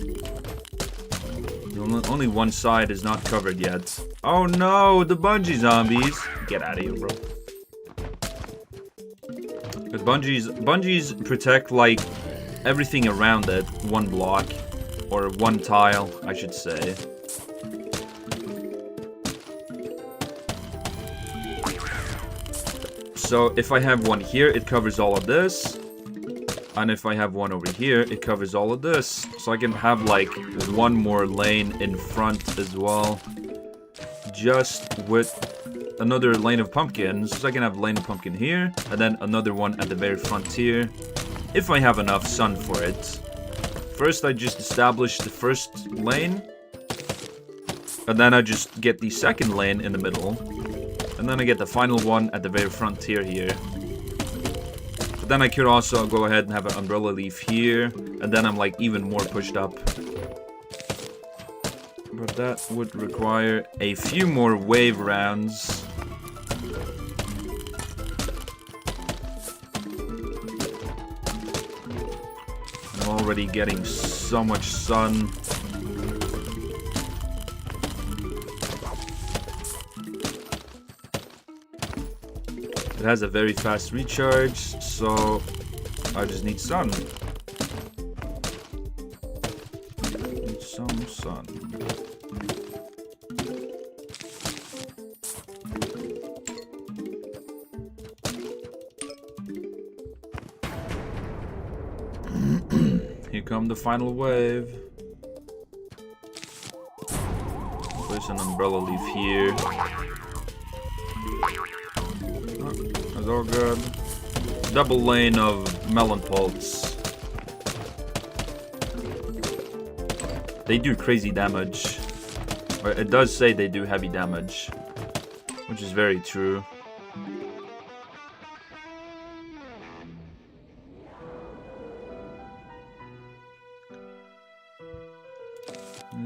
Only one side is not covered yet. Oh no, the bungee zombies! Get out of here, bro. Because bungees protect like everything around it 1 block. Or 1 tile, I should say. So if I have one here, it covers all of this. And if I have one over here, it covers all of this. So I can have like 1 more lane in front as well. Just with another lane of pumpkins. So I can have a lane of pumpkin here. And then another one at the very front here. If I have enough sun for it. First, I just establish the first lane. And then I just get the second lane in the middle. And then I get the final one at the very frontier here. But then I could also go ahead and have an umbrella leaf here. And then I'm like even more pushed up. But that would require a few more wave rounds. Already getting so much sun. It has a very fast recharge, so I just need sun. Need some sun. Here come the final wave. Place an umbrella leaf here. Oh, that's all good. Double lane of melon pulse. They do crazy damage. Or it does say they do heavy damage. Which is very true.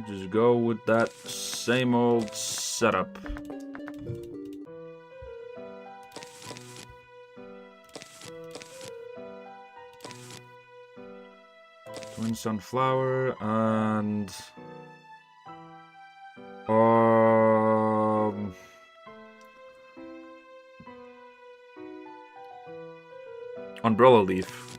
Just go with that same old setup. Twin sunflower and umbrella leaf.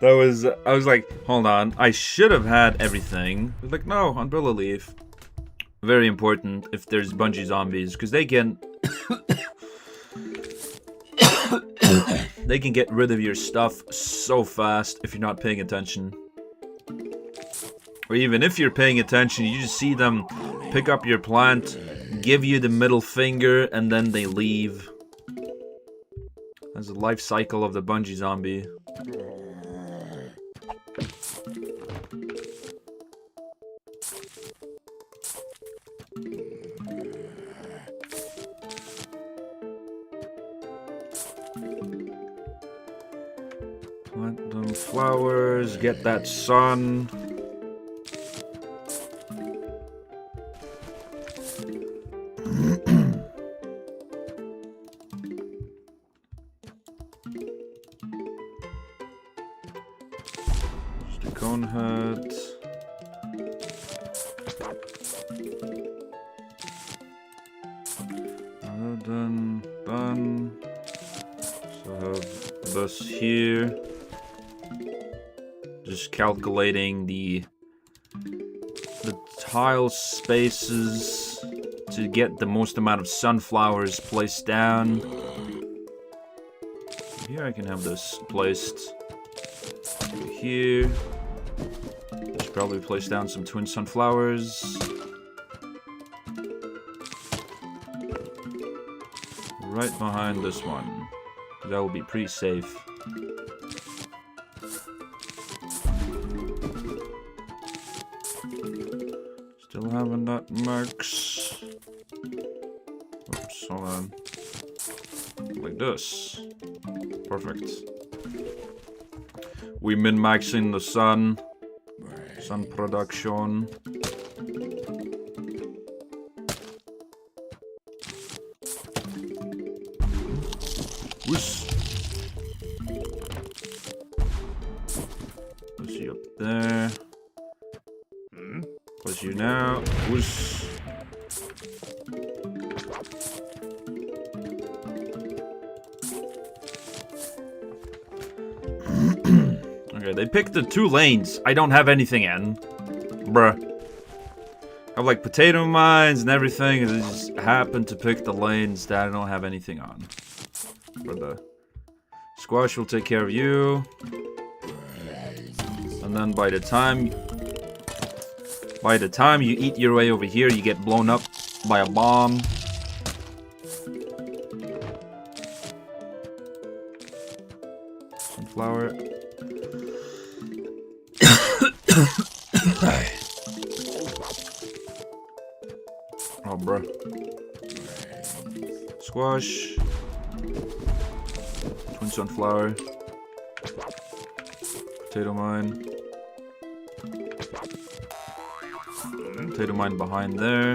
I was like, hold on, I should have had everything. I was like, no, umbrella leaf. Very important if there's bungee zombies, because they can they can get rid of your stuff so fast if you're not paying attention. Or even if you're paying attention, you just see them pick up your plant, give you the middle finger, and then they leave. That's the life cycle of the bungee zombie. Plant them flowers, get that sun. Just a cone head. Done. So I have this here. Just calculating the tile spaces to get the most amount of sunflowers placed down. Here I can have this placed here. I should probably place down some twin sunflowers. Right behind this one. That will be pretty safe. Still having that max. Oops, hold on. Like this. Perfect. We min-maxing the sun production. Whoosh. Push you up there. Push you now. Whoosh. Okay, They picked the 2 lanes I don't have anything in. Bruh. I have like potato mines and everything, and they just happen to pick the lanes that I don't have anything on. For the squash will take care of you. And then by the time you eat your way over here, you get blown up by a bomb. Sunflower. Oh, bruh. Squash. Twin sunflower. Potato mine. Potato mine behind there.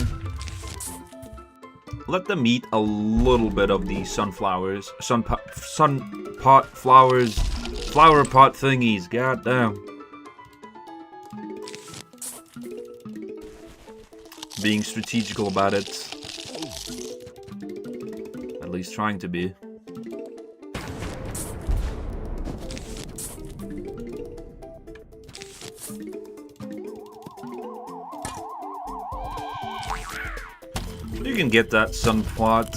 Let them eat a little bit of the sunflowers. Sun pot flowers. Flower pot thingies. God damn. Being strategical about it. At least trying to be. You can get that sun pot.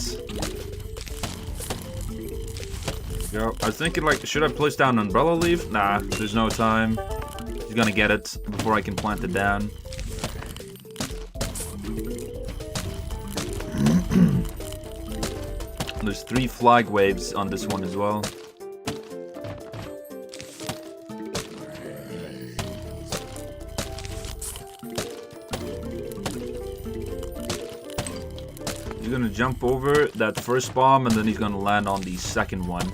Go. I was thinking, like, should I place down umbrella leaf? Nah, there's no time. He's gonna get it before I can plant it down. There's 3 flag waves on this one as well. He's gonna jump over that first bomb and then he's gonna land on the second one.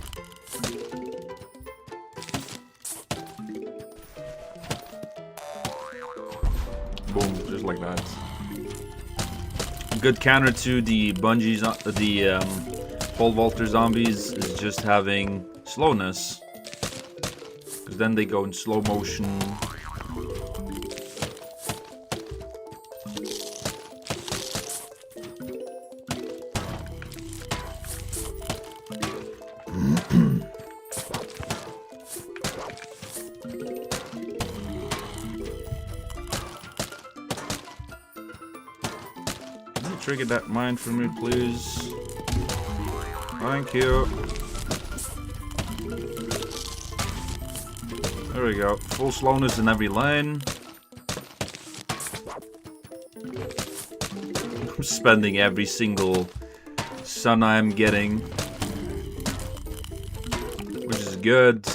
Boom, just like that. Good counter to the Bungie's, pole vaulter zombies is just having slowness. Because then they go in slow motion. Trigger that mine for me, please. Thank you. There we go. Full slowness in every lane. I'm spending every single sun I'm getting, which is good.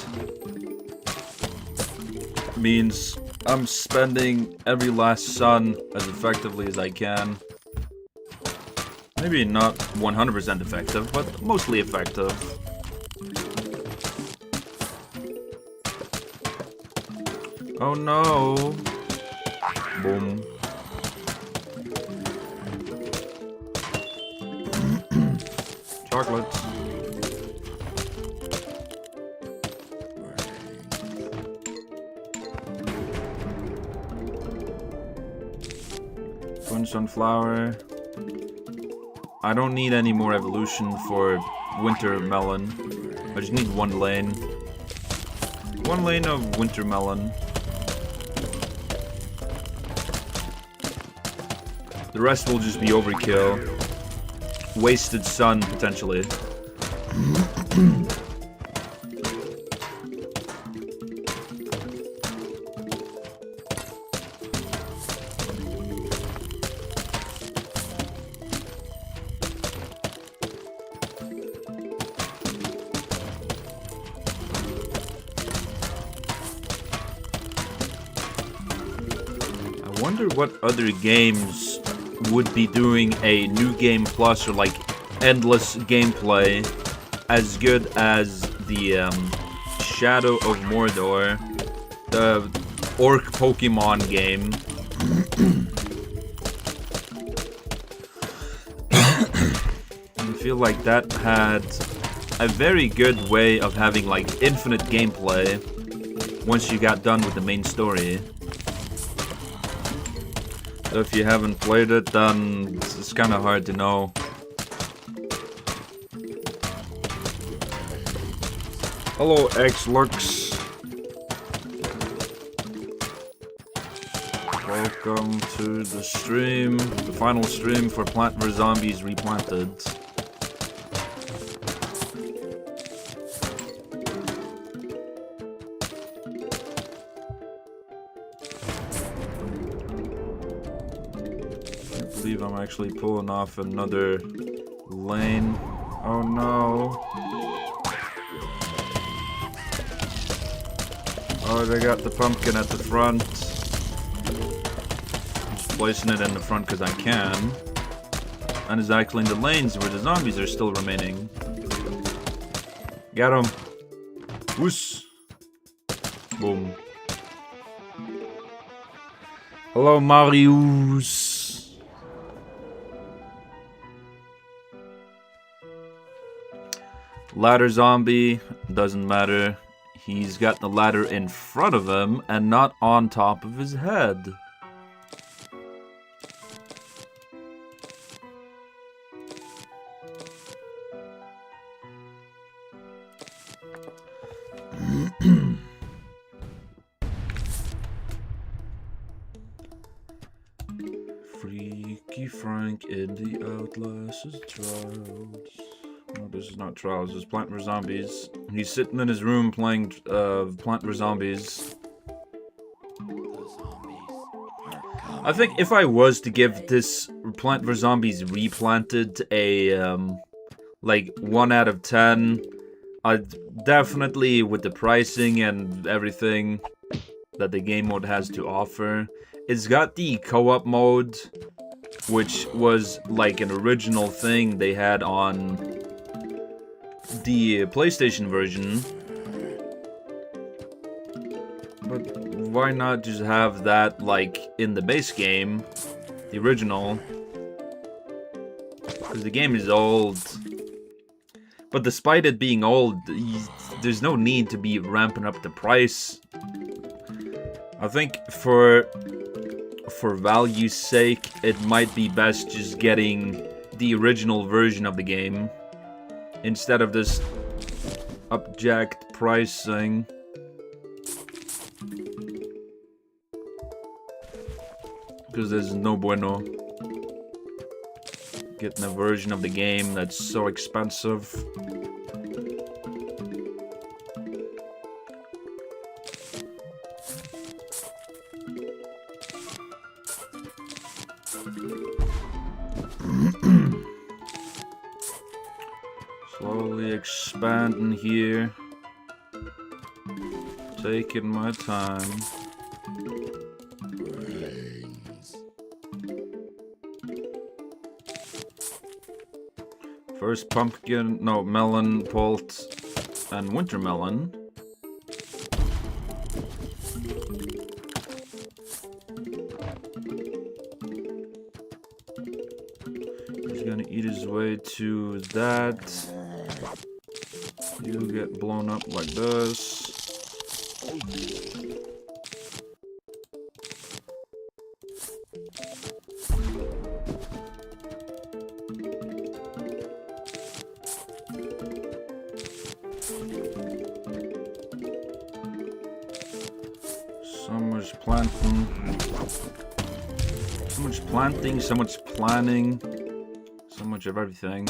Means I'm spending every last sun as effectively as I can. Maybe not 100% effective, but mostly effective. Oh no! Boom. Chocolate. Twin sunflower. I don't need any more evolution for winter melon. I just need 1 lane. 1 lane of winter melon. The rest will just be overkill. Wasted sun, potentially. I wonder what other games would be doing a new game plus or like endless gameplay as good as the Shadow of Mordor, the orc Pokemon game. I feel like that had a very good way of having like infinite gameplay once you got done with the main story. So if you haven't played it, then it's kind of hard to know. Hello, X-Lurks. Welcome to the stream, the final stream for Plant vs. Zombies Replanted. I believe I'm actually pulling off another lane. Oh no. Oh, they got the pumpkin at the front. Just placing it in the front because I can. And exactly in the lanes where the zombies are still remaining. Got him. Whoos. Boom. Hello, Marius. Ladder zombie. Doesn't matter. He's got the ladder in front of him and not on top of his head. Freaky Frank in the Outlast's trials. No, this is not Trials, it's Plant vs. Zombies. He's sitting in his room playing Plant vs. Zombies. I think if I was to give this Plant vs. Zombies Replanted a, like, 1 out of 10, I'd definitely, with the pricing and everything that the game mode has to offer, it's got the co-op mode, which was, like, an original thing they had on the PlayStation version, but why not just have that like in the base game, the original, because the game is old. But despite it being old, there's no need to be ramping up the price. I think for value's sake, it might be best just getting the original version of the game instead of this upjacked pricing. Because there's no bueno getting a version of the game that's so expensive. Slowly expanding here. Taking my time. First pumpkin, no, melon, pult, and winter melon. He's gonna eat his way to that. You get blown up like this. So much planting. So much planting, so much planning. So much of everything.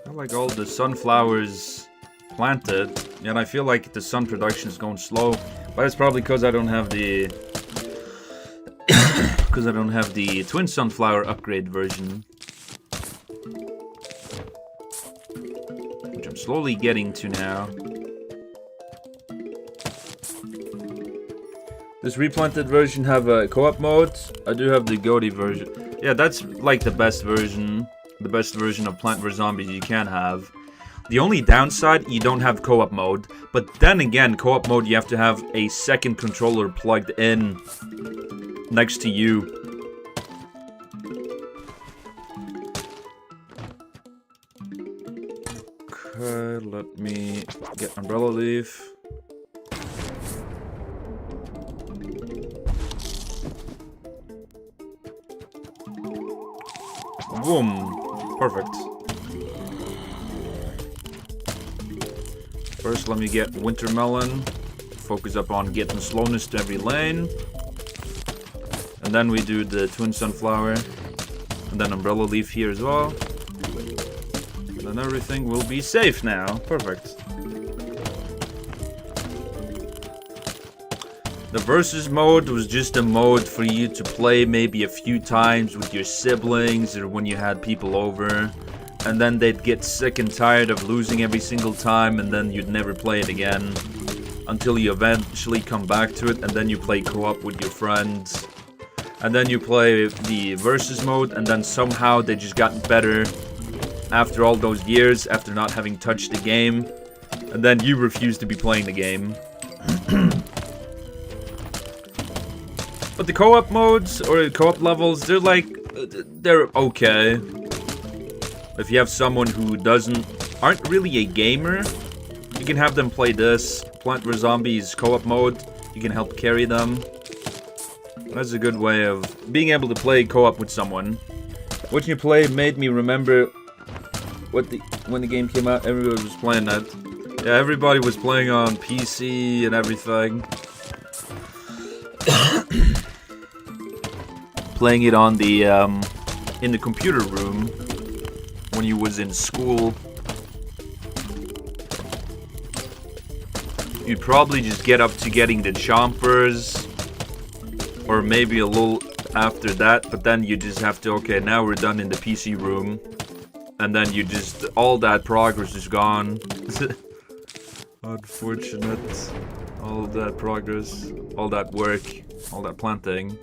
I like all the sunflowers planted, and I feel like the sun production is going slow. But it's probably because I don't have the twin sunflower upgrade version, which I'm slowly getting to now. Does Replanted version have a co-op mode? I do have the GOTY version. Yeah, that's like the best version of Plant vs. Zombies you can have. The only downside, you don't have co-op mode. But then again, co-op mode, you have to have a second controller plugged in next to you. Okay, let me get umbrella leaf. Boom. Perfect. First, let me get Winter Melon. Focus up on getting slowness to every lane. And then we do the Twin Sunflower. And then Umbrella Leaf here as well. And then everything will be safe now. Perfect. The versus mode was just a mode for you to play maybe a few times with your siblings or when you had people over. And then they'd get sick and tired of losing every single time, and then you'd never play it again. Until you eventually come back to it, and then you play co-op with your friends. And then you play the versus mode, and then somehow they just got better after all those years, after not having touched the game. And then you refuse to be playing the game. But the co-op modes, or co-op levels, they're okay. If you have someone who aren't really a gamer, you can have them play this. Plant vs. Zombies co-op mode, you can help carry them. That's a good way of being able to play co-op with someone. Watching you play made me remember when the game came out, everybody was playing that. Yeah, everybody was playing on PC and everything. Playing it on the in the computer room when you was in school. You'd probably just get up to getting the chompers, or maybe a little after that, but then you just have to, okay, now we're done in the PC room, and then you just, all that progress is gone. Unfortunate. All that progress, all that work, all that planting.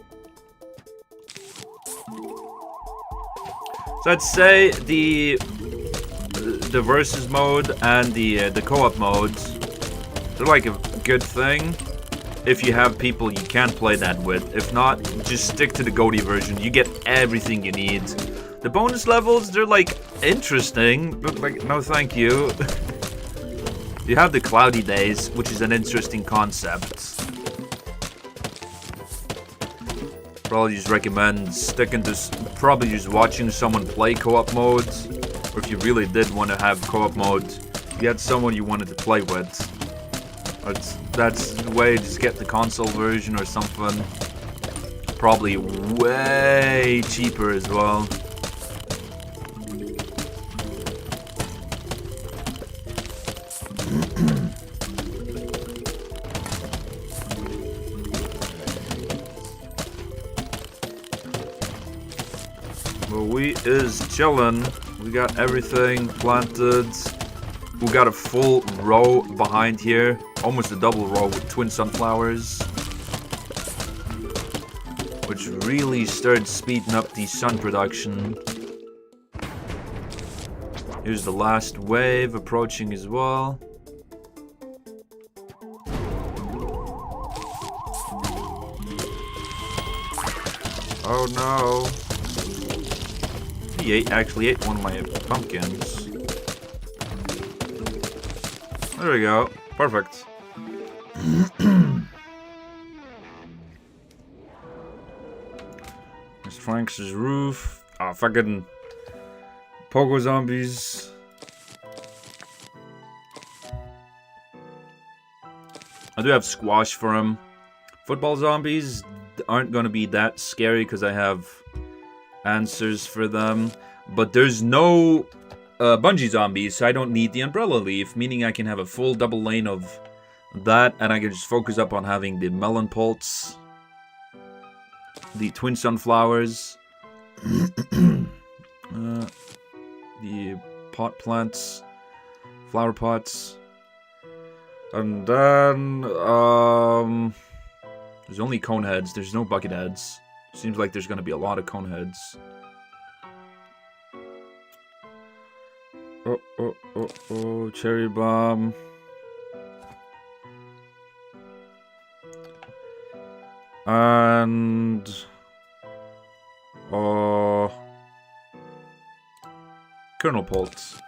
So I'd say the versus mode and the co-op modes, they're like a good thing if you have people you can play that with. If not, just stick to the GOTY version. You get everything you need. The bonus levels, they're like interesting, but like no thank you. You have the cloudy days, which is an interesting concept. Probably just recommend sticking to probably just watching someone play co-op modes, or if you really did want to have co-op mode, you had someone you wanted to play with. That's the way. Just get the console version or something. Probably way cheaper as well. Well, we is chillin'. We got everything planted. We got a full row behind here. Almost a double row with twin sunflowers. Which really started speeding up the sun production. Here's the last wave approaching as well. Oh no. He actually ate one of my pumpkins. There we go. Perfect. There's Frank's roof. Ah, fucking pogo zombies. I do have squash for him. Football zombies aren't going to be that scary because I have answers for them, but there's no bungee zombies, so I don't need the umbrella leaf, meaning I can have a full double lane of that, and I can just focus up on having the melon pulse, the twin sunflowers, the pot plants, flower pots, and then there's only cone heads. There's no bucket heads. Seems like there's gonna be a lot of cone heads. Oh, cherry bomb. And Colonel Pult.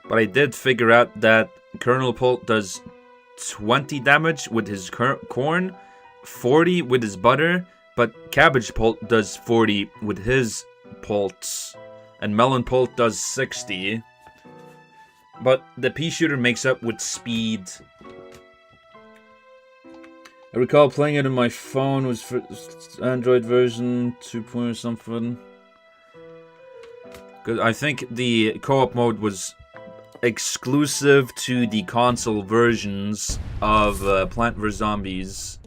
But I did figure out that Colonel Pult does 20 damage with his corn, 40 with his butter, but Cabbage Pult does 40 with his pults, and Melon Pult does 60. But the pea shooter makes up with speed. I recall playing it on my phone, was for Android version 2 point or something. Cause I think the co-op mode was exclusive to the console versions of Plant vs. Zombies.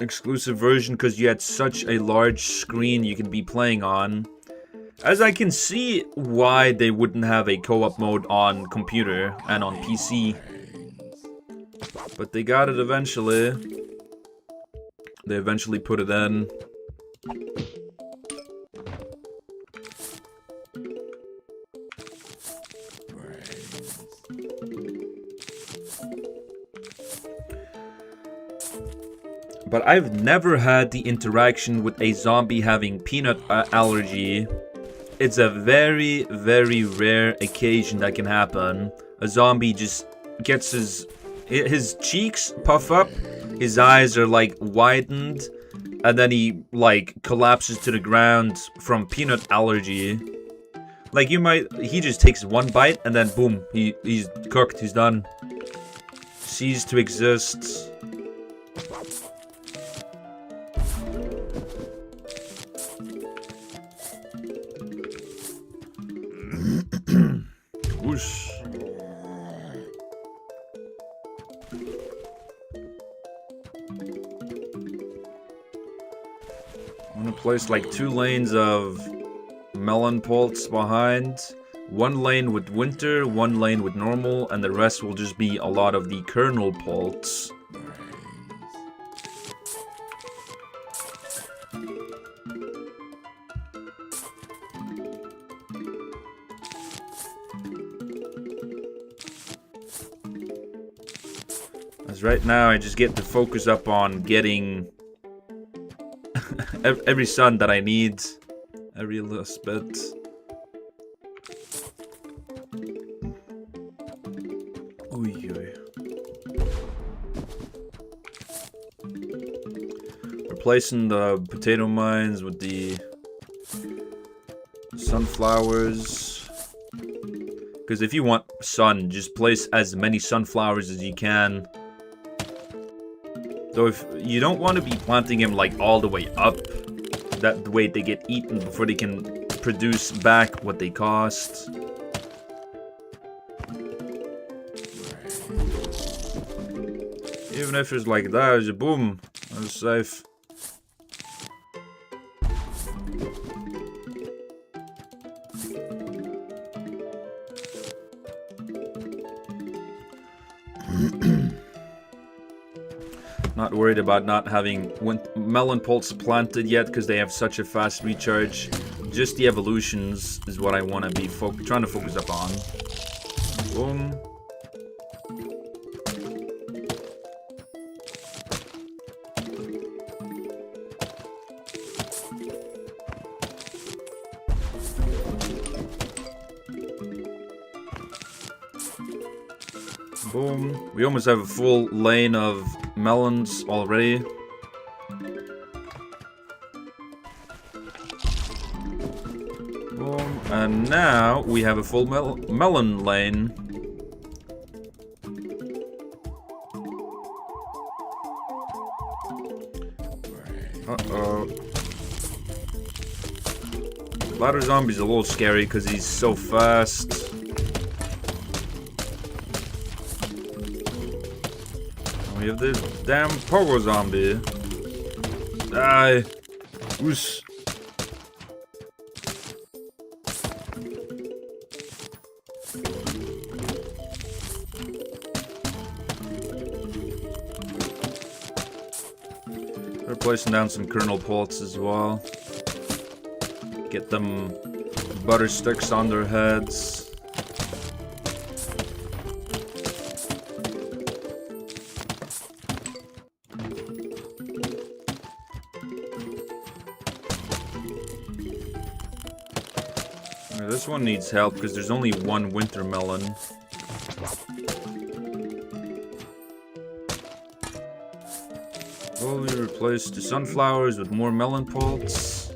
Exclusive version because you had such a large screen you could be playing on. As I can see why they wouldn't have a co-op mode on computer and on PC. But they got it eventually. They eventually put it in. But I've never had the interaction with a zombie having peanut allergy. It's a very, very rare occasion that can happen. A zombie just gets his cheeks puff up, his eyes are like widened, and then he like collapses to the ground from peanut allergy. Like he just takes one bite and then boom, he's cooked, he's done. Ceased to exist. Whoosh. I'm gonna place like 2 lanes of melon pulse behind. 1 lane with winter, 1 lane with normal, and the rest will just be a lot of the kernel pulse. As right now I just get to focus up on getting every sun that I need. Every little bit. Oy, oy. Replacing the potato mines with the sunflowers. Because if you want sun, just place as many sunflowers as you can. Though if you don't want to be planting them like all the way up, that the way they get eaten before they can produce back what they cost. Even if it's like that, it's a boom, that's safe. Not worried about not having melon pulse planted yet because they have such a fast recharge. Just the evolutions is what I want to be trying to focus up on. Boom. Boom. We almost have a full lane of melons already. Boom. And now we have a full melon lane. Uh-oh. Ladder Zombie's a little scary because he's so fast. We have this damn pogo zombie. Die. Whoosh. We're placing down some kernel pulse as well. Get them butter sticks on their heads. This one needs help because there's only 1 winter melon. Slowly replace the sunflowers with more melon pulse.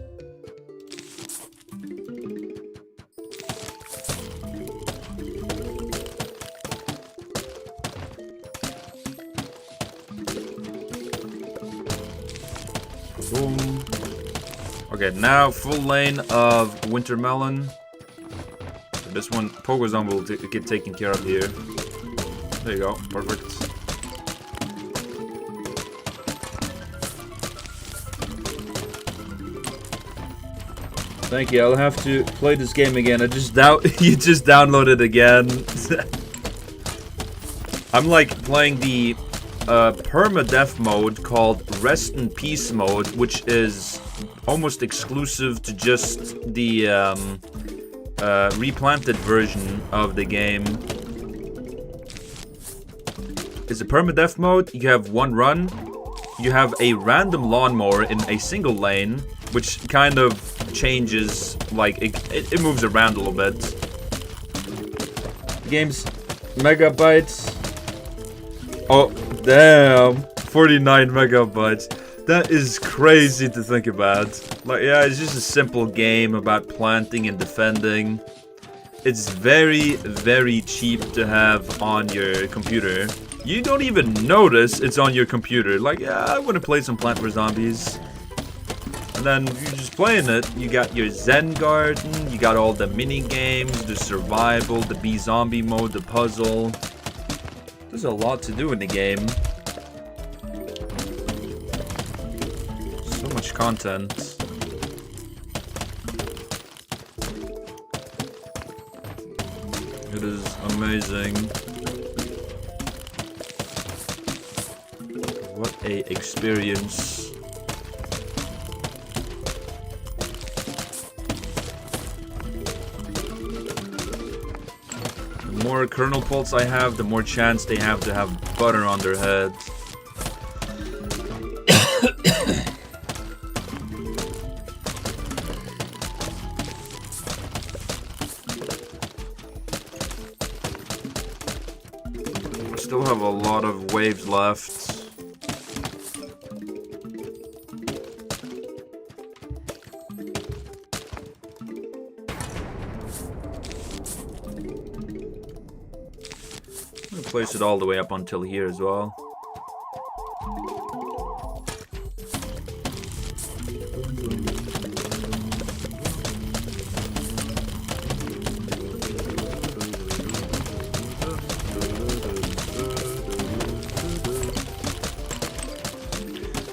Okay, now full lane of winter melon. This one, Pogozone will get taken care of here. There you go, perfect. Thank you. I'll have to play this game again. You just downloaded again. I'm like playing the permadeath mode called Rest in Peace mode, which is almost exclusive to just the replanted version of the game. It's a permadeath mode. You have one run. You have a random lawnmower in a single lane, which kind of changes, like, it moves around a little bit. The game's megabytes. Oh, damn. 49 megabytes. That is crazy to think about. Like, yeah, it's just a simple game about planting and defending. It's very, very cheap to have on your computer. You don't even notice it's on your computer. Like, yeah, I want to play some Plant vs. Zombies. And then you're just playing it. You got your Zen Garden, you got all the mini games, the survival, the bee zombie mode, the puzzle. There's a lot to do in the game. So much content. It is amazing. What a experience. The more kernel pulse I have, the more chance they have to have butter on their head. Still have a lot of waves left. Place it all the way up until here as well.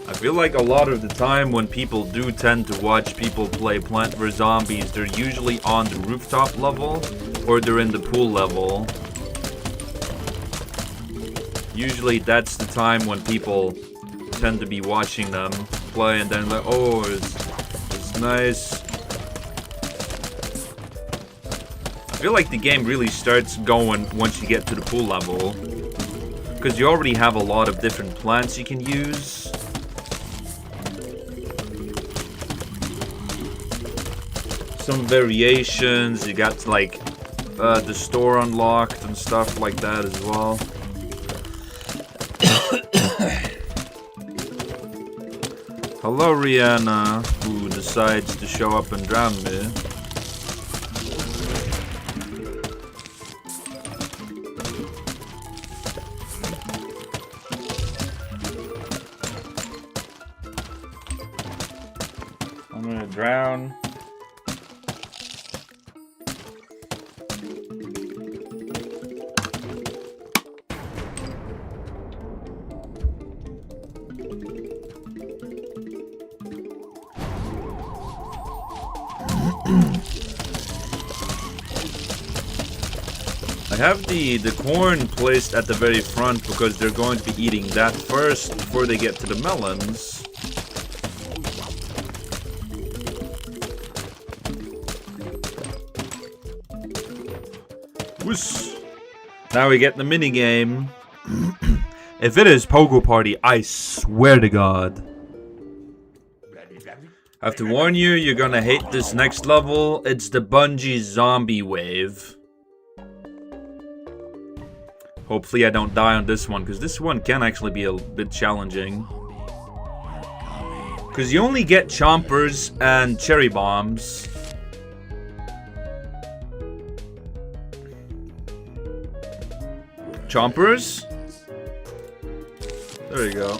I feel like a lot of the time when people do tend to watch people play Plant vs. Zombies, they're usually on the rooftop level or they're in the pool level. Usually that's the time when people tend to be watching them play and then like, oh, it's nice. I feel like the game really starts going once you get to the pool level. Because you already have a lot of different plants you can use. Some variations, you got like the store unlocked and stuff like that as well. Hello, Rihanna, who decides to show up and drown me. I'm gonna drown. I have the corn placed at the very front because they're going to be eating that first before they get to the melons. Whoosh. Now we get the mini game. If it is Pogo Party, I swear to God. I have to warn you, you're gonna hate this next level. It's the Bungie zombie wave. Hopefully I don't die on this one, because this one can actually be a bit challenging. Because you only get chompers and cherry bombs. Chompers? There you go.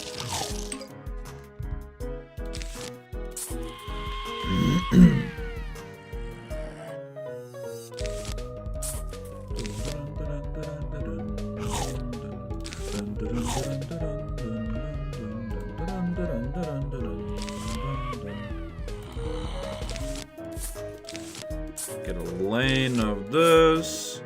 Get a lane of this.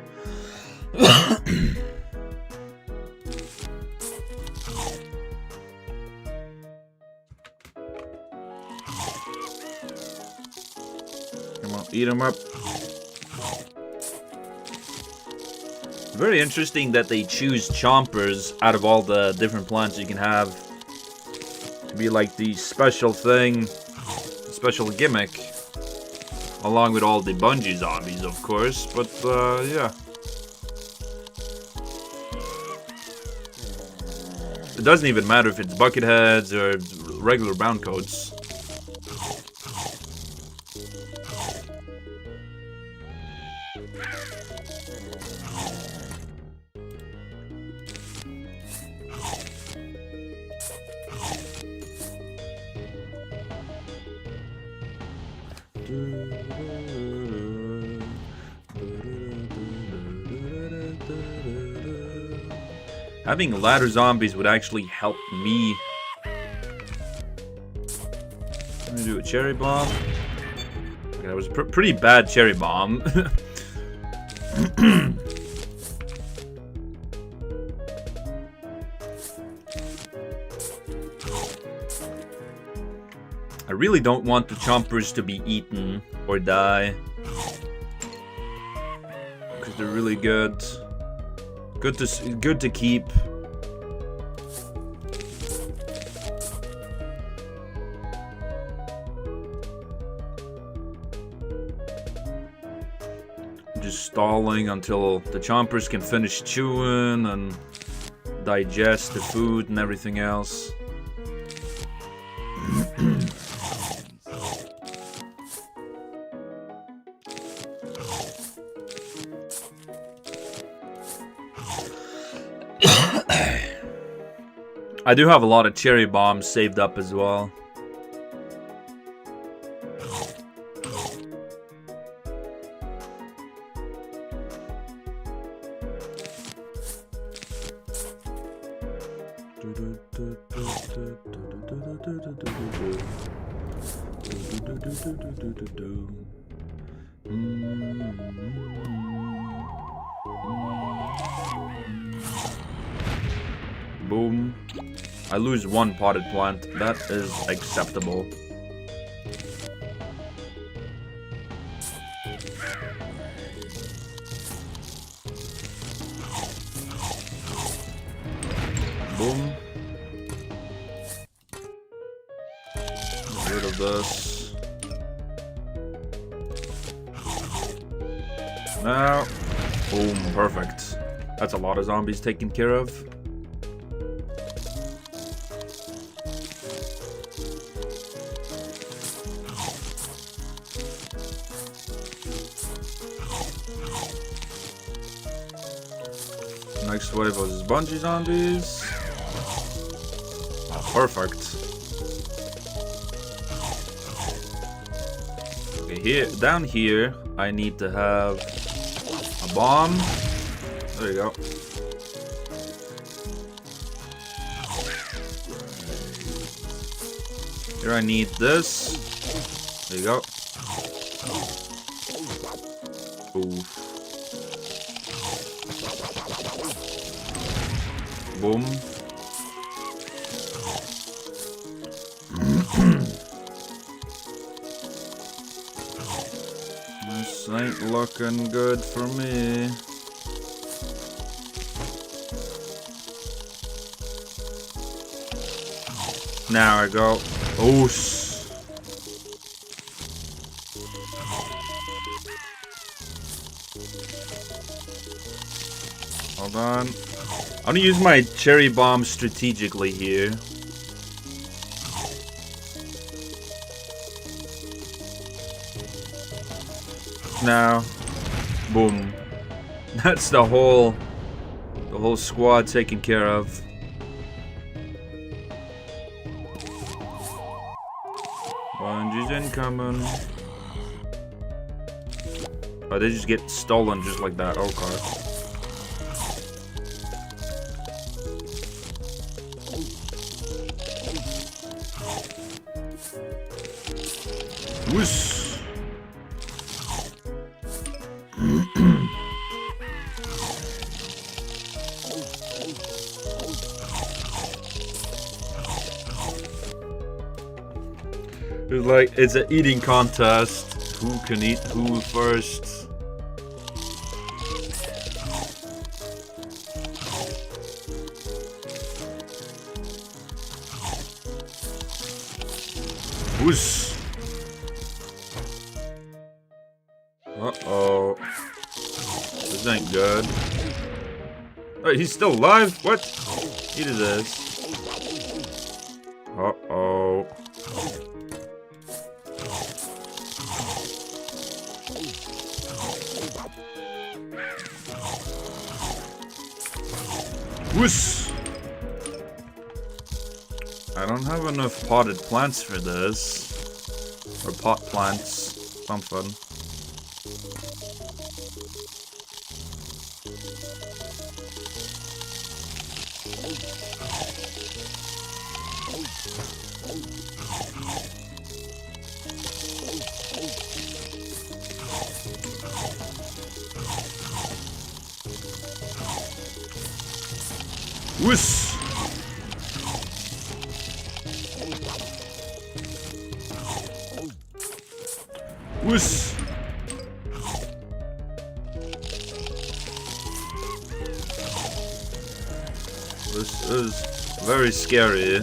Come on, eat them up. Very interesting that they choose chompers out of all the different plants you can have to be like the special thing, special gimmick, along with all the bungee zombies, of course. But yeah, it doesn't even matter if it's bucket heads or regular brown coats. Having ladder zombies would actually help me. I'm gonna do a cherry bomb. Okay, that was a pretty bad cherry bomb. I really don't want the chompers to be eaten or die, because they're really good. Good to keep. Just stalling until the chompers can finish chewing and digest the food and everything else. I do have a lot of cherry bombs saved up as well. Boom. I lose one potted plant. That is acceptable. Boom. Get rid of this. Now. Boom. Perfect. That's a lot of zombies taken care of. Next wave was bungee zombies. Oh, perfect. Okay, here, down here, I need to have a bomb. There you go. Here I need this. There you go. Oof. Boom. This ain't looking good for me. Now I go. Oos. Hold on. I'm gonna use my cherry bomb strategically here. Now, boom. That's the whole squad taken care of. Bungee's incoming. Oh, they just get stolen just like that. Okay. Whoosh. It's like, it's an eating contest. Who can eat who first? Whoosh. Uh-oh. This ain't good. Oh, he's still alive? What? Eat this. Uh-oh. Whoosh! I don't have enough potted plants for this. Or pot plants. Something. Whoosh! Whoosh! This is very scary.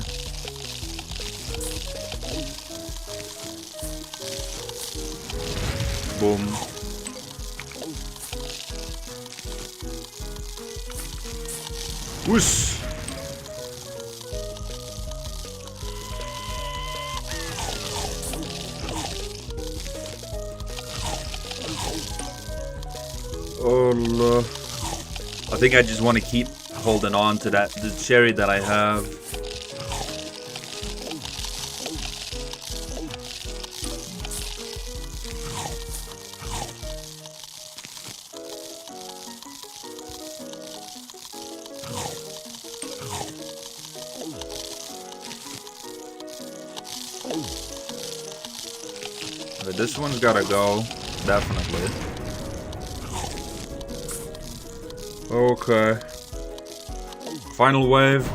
Boom. Whoosh! Oh no. I think I just want to keep holding on to the cherry that I have. But this one's gotta go, definitely. Okay. Final wave.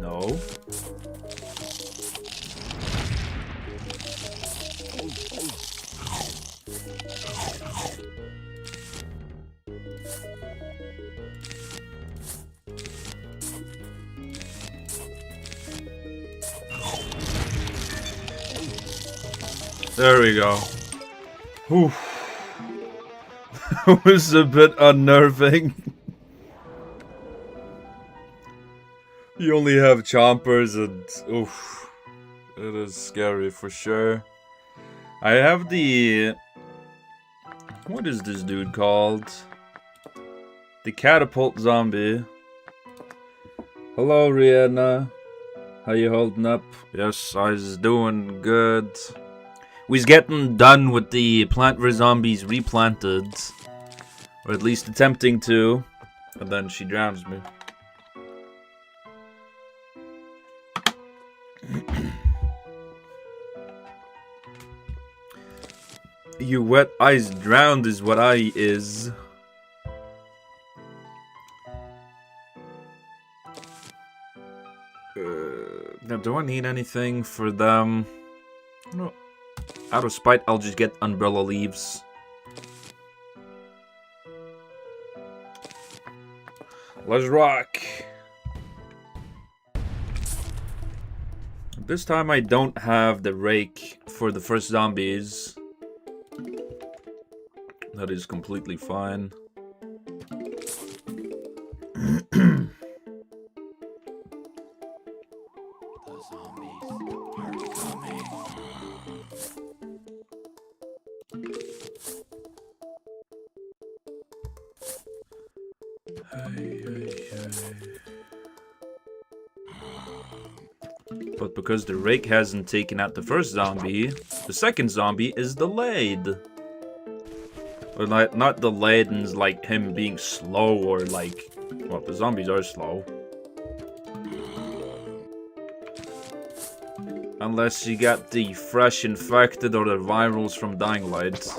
No. There we go. Whew. That was a bit unnerving. You only have chompers and oof. It is scary for sure. I have the... What is this dude called? The catapult zombie. Hello, Rihanna. How you holding up? Yes, I was doing good. We's getting done with the Plant vs. Zombies Replanted. Or at least attempting to. And then she drowns me. You wet eyes drowned is what I is. Now, do I need anything for them? No. Out of spite, I'll just get umbrella leaves. Let's rock. This time I don't have the rake for the first zombies. That is completely fine. But because the rake hasn't taken out the first zombie, the second zombie is delayed. Or not delayed in like him being slow or like... Well, the zombies are slow. Unless you got the fresh infected or the virals from Dying Light.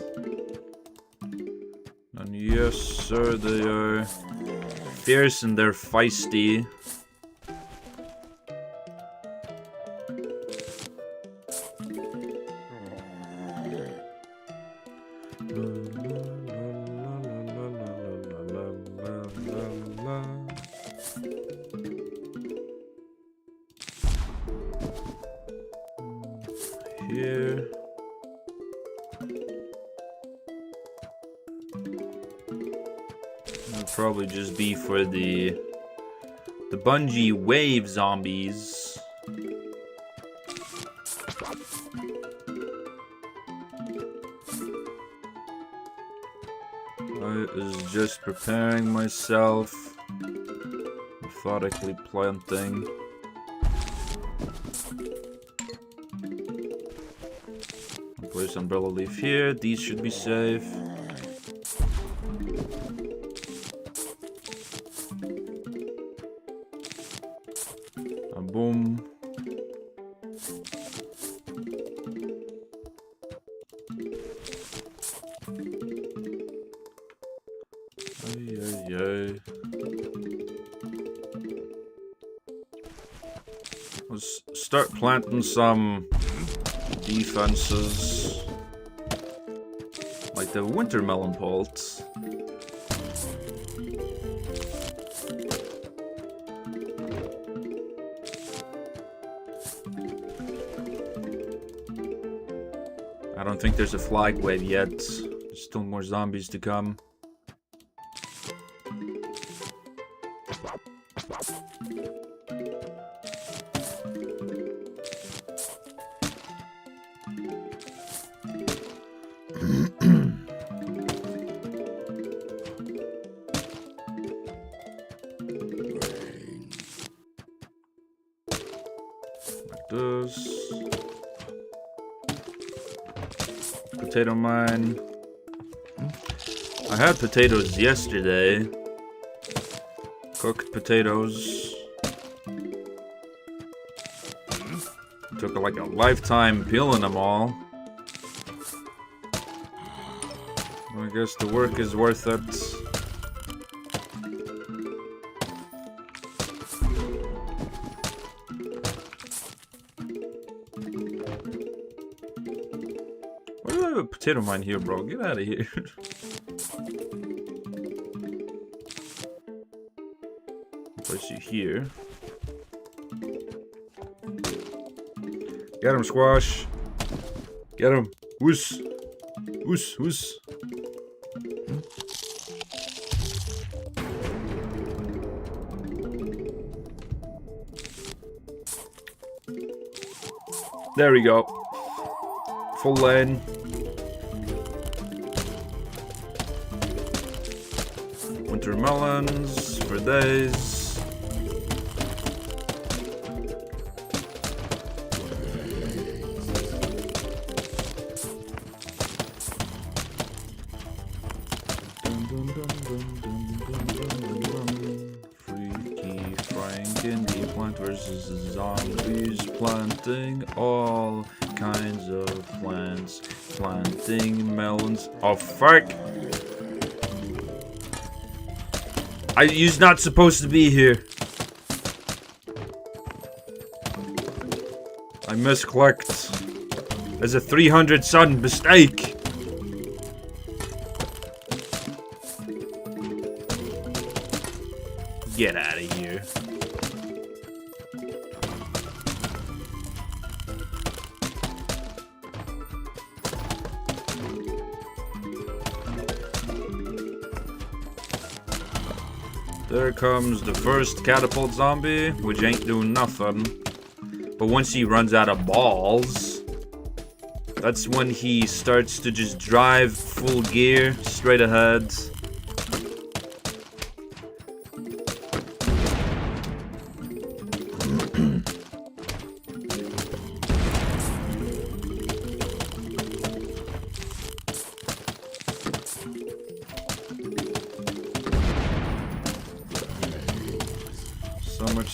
And yes, sir, they are fierce and they're feisty. Here. It'll probably just be for the bungee wave zombies. I is just preparing myself, methodically planting. I'll place umbrella leaf here. These should be safe. Boom. Ay. Let's start planting some defenses, like the winter melon poults. I don't think there's a flag wave yet. There's still more zombies to come. Like this. Potato mine. I had potatoes yesterday. Cooked potatoes. Took like a lifetime peeling them all. I guess the work is worth it. Why do I have a potato mine here, bro? Get out of here. Place you here. Get him, Squash. Get him. Whoos. Whoos, whoos. There we go. Full lane. Winter melons for days. Freaky Franken, plant versus zombies, planting all kinds of plants, planting melons. Oh fuck! You's not supposed to be here. I misclicked. There's a 300 sudden mistake. Get out of here. There comes the first catapult zombie, which ain't doing nothing. But once he runs out of balls, that's when he starts to just drive full gear straight ahead.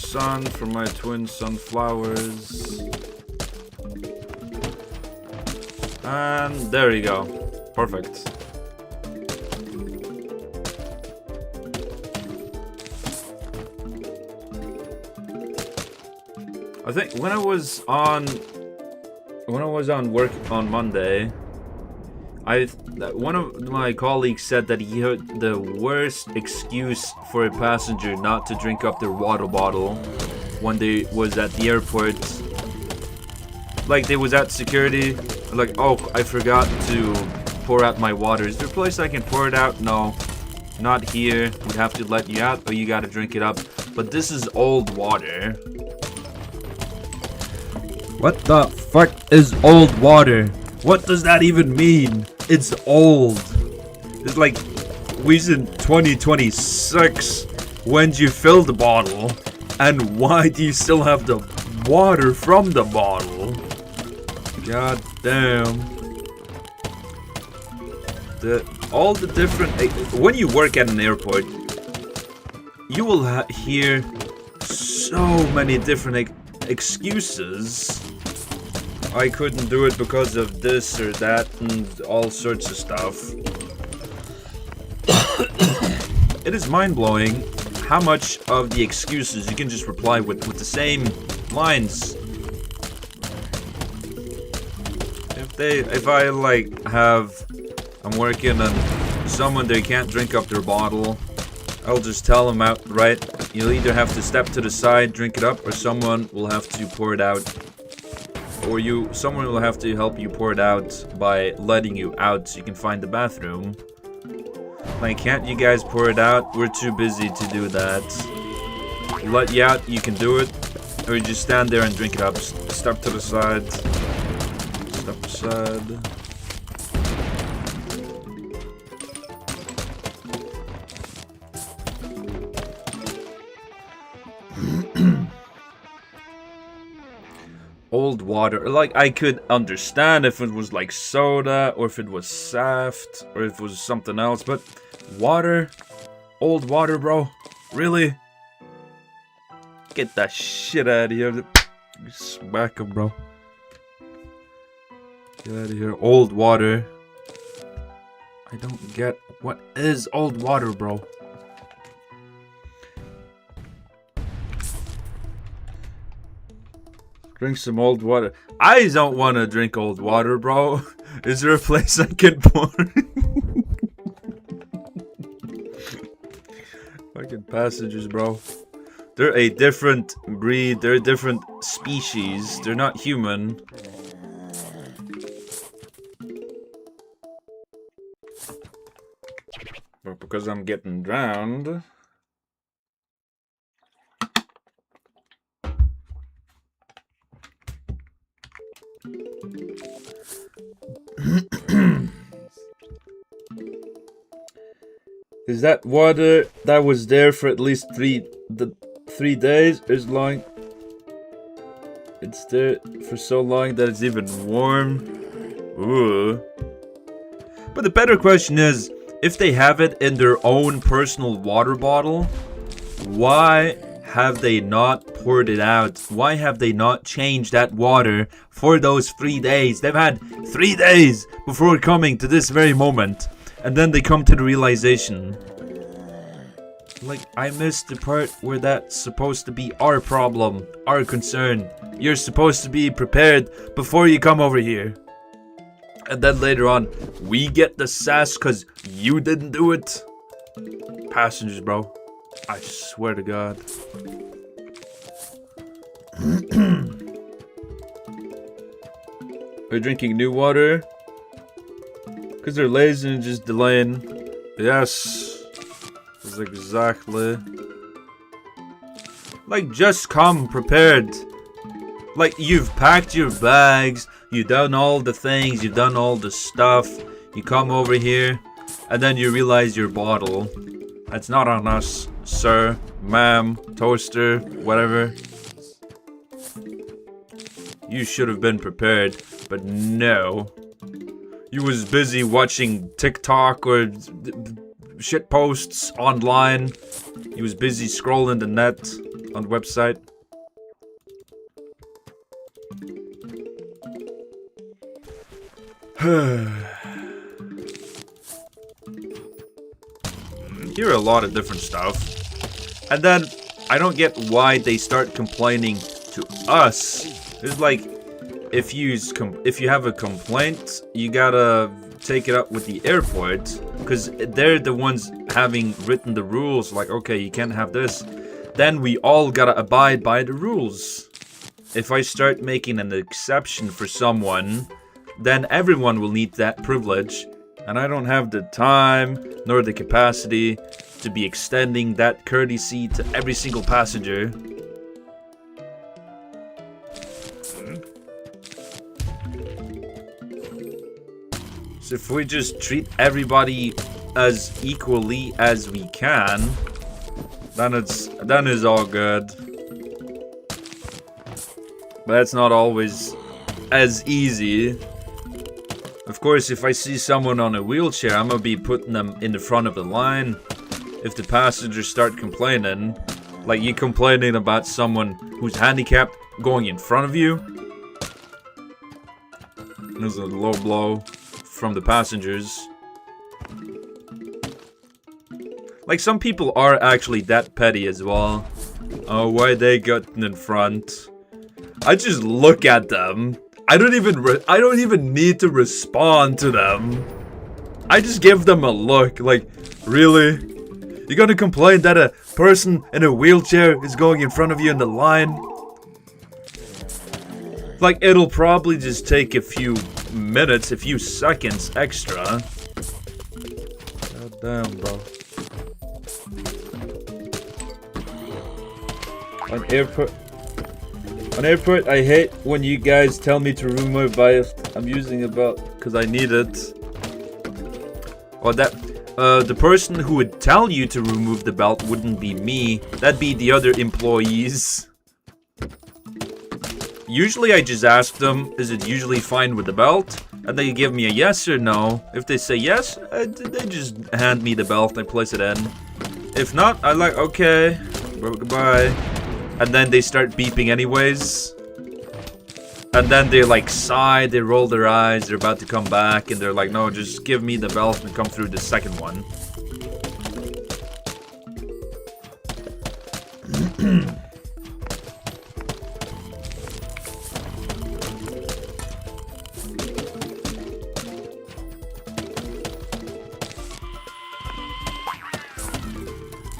sun for my twin sunflowers. And there you go. Perfect. I think when I was on work on Monday, one of my colleagues said that he heard the worst excuse for a passenger not to drink up their water bottle when they was at the airport. Like they was at security, like, oh, I forgot to pour out my water. Is there a place I can pour it out? No, not here. We'd have to let you out, or you gotta drink it up. But this is old water. What the fuck is old water? What does that even mean? It's old. It's like, we's in 2026. When do you fill the bottle? And why do you still have the water from the bottle? God damn. All the different... When you work at an airport, you will hear so many different excuses. I couldn't do it because of this or that and all sorts of stuff. It is mind-blowing how much of the excuses you can just reply with the same lines. If I like I'm working on someone, they can't drink up their bottle, I'll just tell them outright, you'll either have to step to the side, drink it up, or someone will have to pour it out. Or someone will have to help you pour it out by letting you out so you can find the bathroom. Like, can't you guys pour it out? We're too busy to do that. Let you out, you can do it. Or you just stand there and drink it up. Step to the side. Step aside. Old water, like, I could understand if it was like soda, or if it was saft, or if it was something else, but water? Old water, bro? Really? Get that shit out of here. Smack him, bro. Get out of here. Old water. I don't get, what is old water, bro? Drink some old water. I don't want to drink old water, bro. Is there a place I can pour? Fucking passengers, bro. They're a different breed. They're a different species. They're not human. But because I'm getting drowned... Is that water that was there for at least 3 days? Is long. It's there for so long that it's even warm. Ooh. But the better question is, if they have it in their own personal water bottle, why have they not poured it out? Why have they not changed that water for those 3 days? They've had 3 days before coming to this very moment. And then they come to the realization. Like, I missed the part where that's supposed to be our problem, our concern. You're supposed to be prepared before you come over here. And then later on, we get the sass because you didn't do it. Passengers, bro. I swear to God. We're drinking new water. Because they're lazy and just delaying. Yes. That's exactly. Like, just come prepared. Like, you've packed your bags. You've done all the things. You've done all the stuff. You come over here. And then you realize your bottle. That's not on us, sir, ma'am, toaster, whatever. You should have been prepared. But no. You was busy watching TikTok or shit posts online. You was busy scrolling the net. on the website. Hear a lot of different stuff, and then I don't get why they start complaining to us. It's like if you have a complaint, you gotta take it up with the airport because they're the ones having written the rules. Like, okay, you can't have this. Then we all gotta abide by the rules. If I start making an exception for someone, then everyone will need that privilege, and I don't have the time nor the capacity to be extending that courtesy to every single passenger. So if we just treat everybody as equally as we can, then it's all good. But that's not always as easy. Of course, if I see someone on a wheelchair, I'm gonna be putting them in the front of the line. If the passengers start complaining, like you complaining about someone who's handicapped going in front of you, there's a low blow from the passengers. Like, some people are actually that petty as well. Oh, why they got in front? I just look at them. I don't even need to respond to them. I just give them a look. Like, really? You're gonna complain that a person in a wheelchair is going in front of you in the line? Like, it'll probably just take a few minutes, a few seconds extra. God damn, bro. On airport, I hate when you guys tell me to remove my bias. I'm using a belt because I need it. Or the person who would tell you to remove the belt wouldn't be me. That'd be the other employees. Usually I just ask them, is it usually fine with the belt? And they give me a yes or no. If they say yes, they just hand me the belt and place it in. If not, I like, okay, goodbye. And then they start beeping anyways. And then they like sigh, they roll their eyes, they're about to come back, and they're like, no, just give me the belt and come through the second one.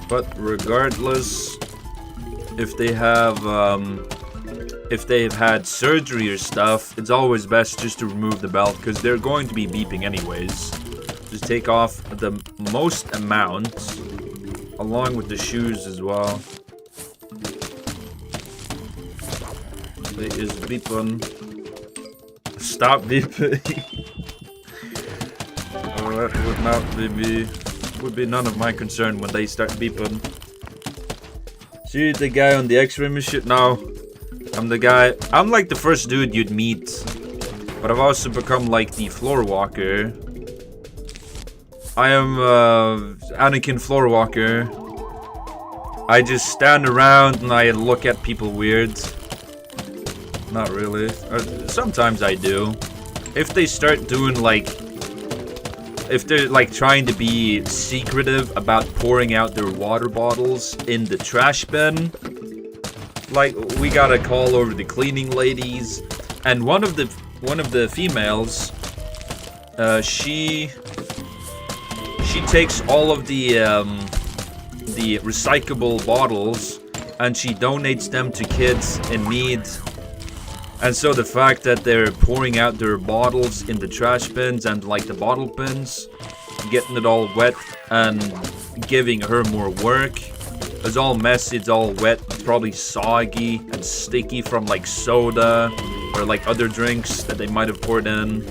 But regardless, if they've had surgery or stuff, it's always best just to remove the belt because they're going to be beeping anyways. Just take off the most amount, along with the shoes as well. They is beeping. Stop beeping. Oh, that would not would be none of my concern when they start beeping. See the guy on the X-ray machine? No. I'm the guy. I'm like the first dude you'd meet. But I've also become like the floor walker. I am Anakin floor walker. I just stand around and I look at people weird. Not really. Sometimes I do. If they start doing like... If they're like trying to be secretive about pouring out their water bottles in the trash bin, like we gotta call over the cleaning ladies, and one of the females, she takes all of the recyclable bottles and she donates them to kids in need. And so the fact that they're pouring out their bottles in the trash bins and like the bottle bins, getting it all wet and giving her more work. It's all messy, it's all wet, it's probably soggy and sticky from like soda or like other drinks that they might have poured in.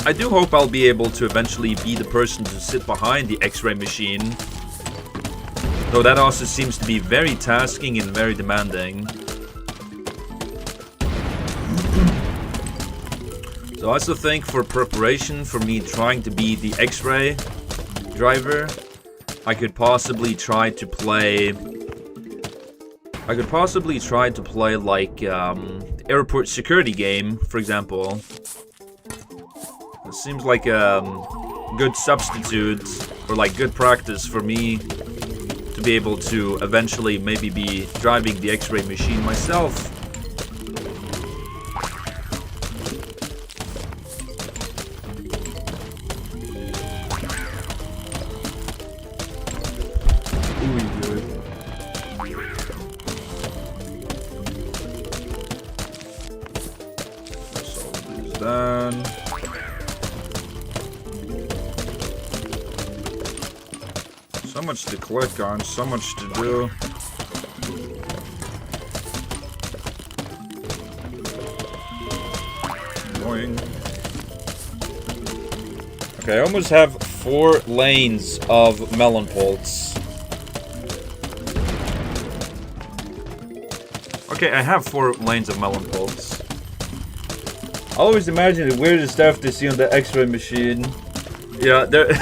I do hope I'll be able to eventually be the person to sit behind the X-ray machine. Though that also seems to be very tasking and very demanding. So I also think for preparation for me trying to be the X-ray driver, I could possibly try to play like airport security game, for example. It seems like a good substitute or like good practice for me to be able to eventually maybe be driving the X-ray machine myself. Done. So much to click on, so much to do. Annoying. Okay, I almost have 4 lanes of melon pulse. Okay, I have 4 lanes of melon pulse. I always imagine the weirdest stuff to see on the X-ray machine. Yeah, there.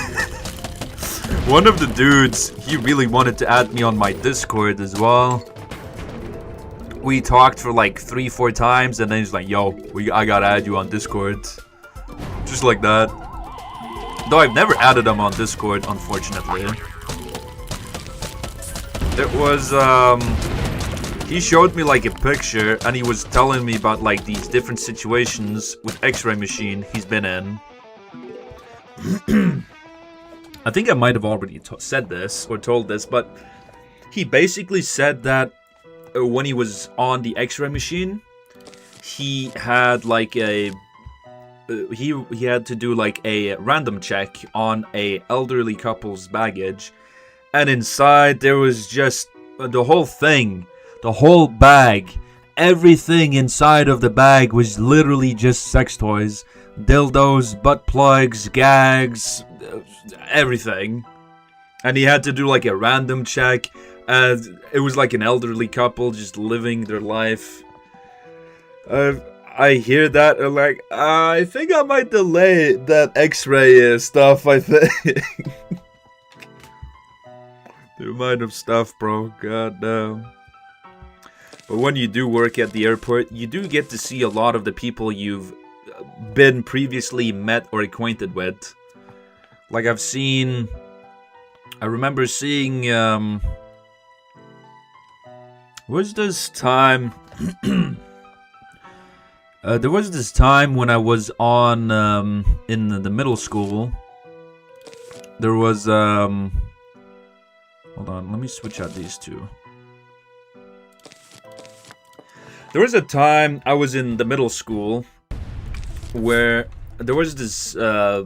One of the dudes, he really wanted to add me on my Discord as well. We talked for like 3-4 times, and then he's like, "Yo, I gotta add you on Discord," just like that. Though I've never added him on Discord, unfortunately. It was he showed me like a picture, and he was telling me about like these different situations with X-ray machine he's been in. I think I might have already said this or told this, but he basically said that when he was on the X-ray machine, he had like a he had to do like a random check on a elderly couple's baggage, and inside there was just the whole thing. The whole bag, everything inside of the bag was literally just sex toys. Dildos, butt plugs, gags, everything. And he had to do like a random check. And it was like an elderly couple just living their life. I hear that and like, I think I might delay that X-ray stuff, I think. The amount of stuff, bro. God damn. But when you do work at the airport, you do get to see a lot of the people you've been previously met or acquainted with. Like I remember seeing, was this time, there was this time when I was on, in the middle school, there was, hold on, let me switch out these two. There was a time I was in the middle school where there was this I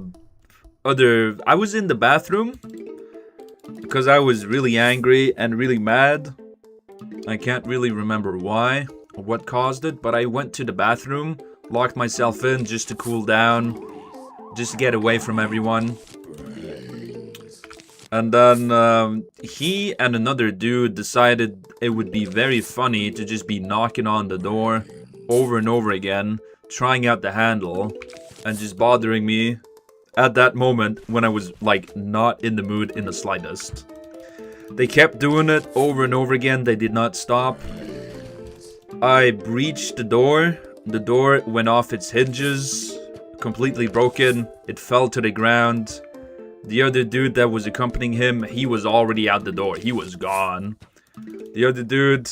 was in the bathroom because I was really angry and really mad. I can't really remember why or what caused it, but I went to the bathroom, locked myself in just to cool down, just to get away from everyone. And then he and another dude decided it would be very funny to just be knocking on the door over and over again, trying out the handle, and just bothering me at that moment when I was like not in the mood in the slightest. They kept doing it over and over again. They did not stop. I breached the door. The door went off its hinges, completely broken. It fell to the ground. The other dude that was accompanying him, he was already out the door. He was gone. The other dude,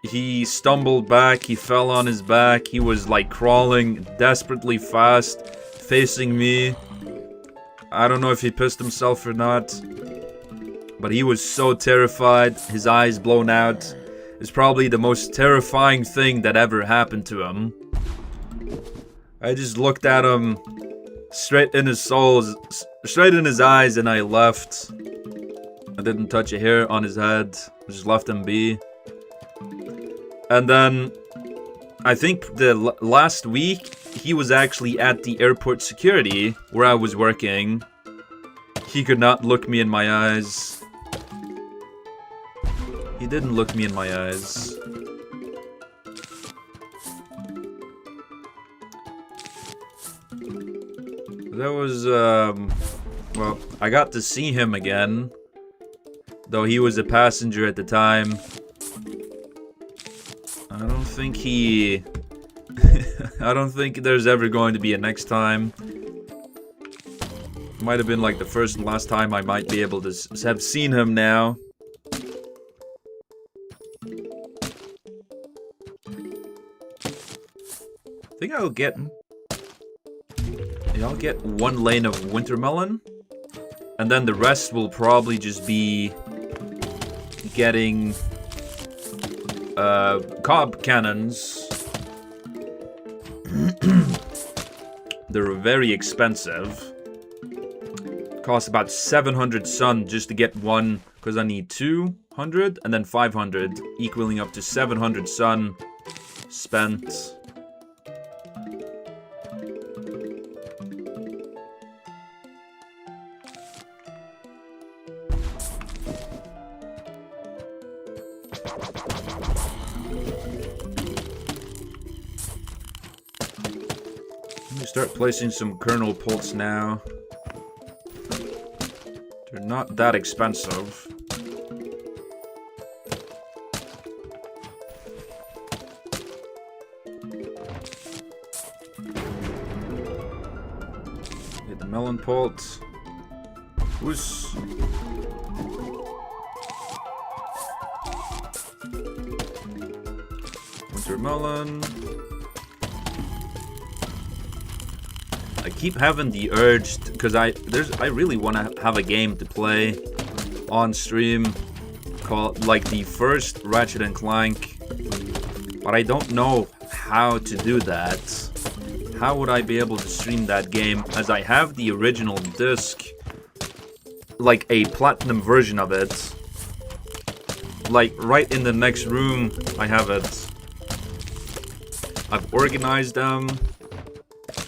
he stumbled back. He fell on his back. He was like crawling desperately fast, facing me. I don't know if he pissed himself or not, but he was so terrified. His eyes blown out. It's probably the most terrifying thing that ever happened to him. I just looked at him straight in his eyes, and I left. I didn't touch a hair on his head. I just left him be. And then I think the last week he was actually at the airport security where I was working. He could not look me in my eyes. He didn't look me in my eyes. That was, well, I got to see him again Though he was a passenger at the time. I don't think he... I don't think there's ever going to be a next time. Might have been like the first and last time I might be able to have seen him now. I think I'll get... Yeah, I'll get 1 lane of wintermelon. And then the rest will probably just be... getting... cob cannons. They're very expensive. Cost about 700 sun just to get one, because I need 200 and then 500, equaling up to 700 sun spent. Let me start placing some kernel pulse now. They're not that expensive. Get the melon pulse. Whoosh. Wintermelon. I keep having the urge because I really want to have a game to play on stream called like the first Ratchet and Clank, but I don't know how to do that. How would I be able to stream that game as I have the original disc, like a platinum version of it, like right in the next room I have it. I've organized them.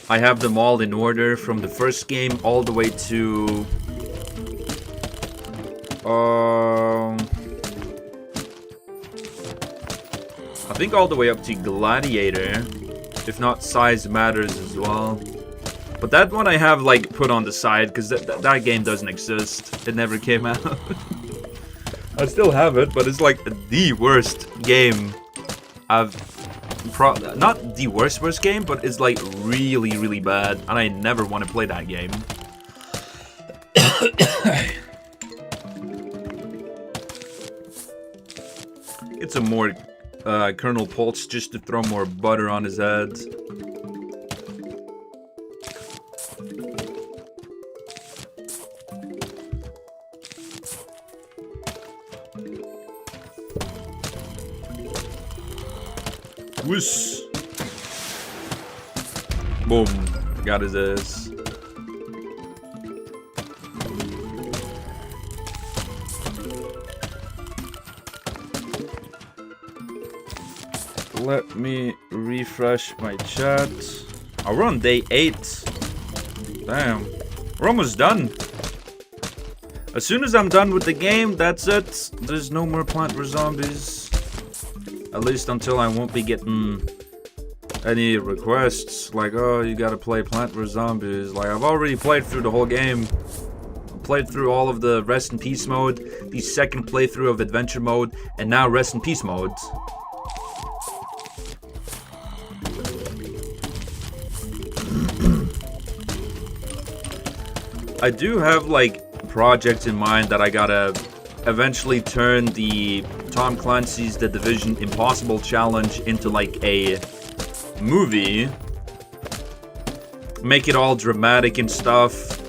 I have them all in order from the first game all the way to I think all the way up to Gladiator, if not Size Matters as well. But that one I have like put on the side because that game doesn't exist. It never came out. I still have it, but it's like the worst game I've not the worst game, but it's like really bad, and I never want to play that game. Get some more Colonel Pulse just to throw more butter on his head. Whoosh. Boom. Got his ass. Let me refresh my chat. Oh, we're on day 8. Damn. We're almost done. As soon as I'm done with the game, that's it. There's no more Plant vs. Zombies. At least until I won't be getting any requests like, oh, you gotta play Plant vs. Zombies. Like, I've already played through the whole game. Played through all of the Rest in Peace mode, the second playthrough of Adventure mode, and now Rest in Peace mode. I do have, like, projects in mind that I gotta eventually turn the Tom Clancy's The Division Impossible Challenge into like a movie. Make it all dramatic and stuff.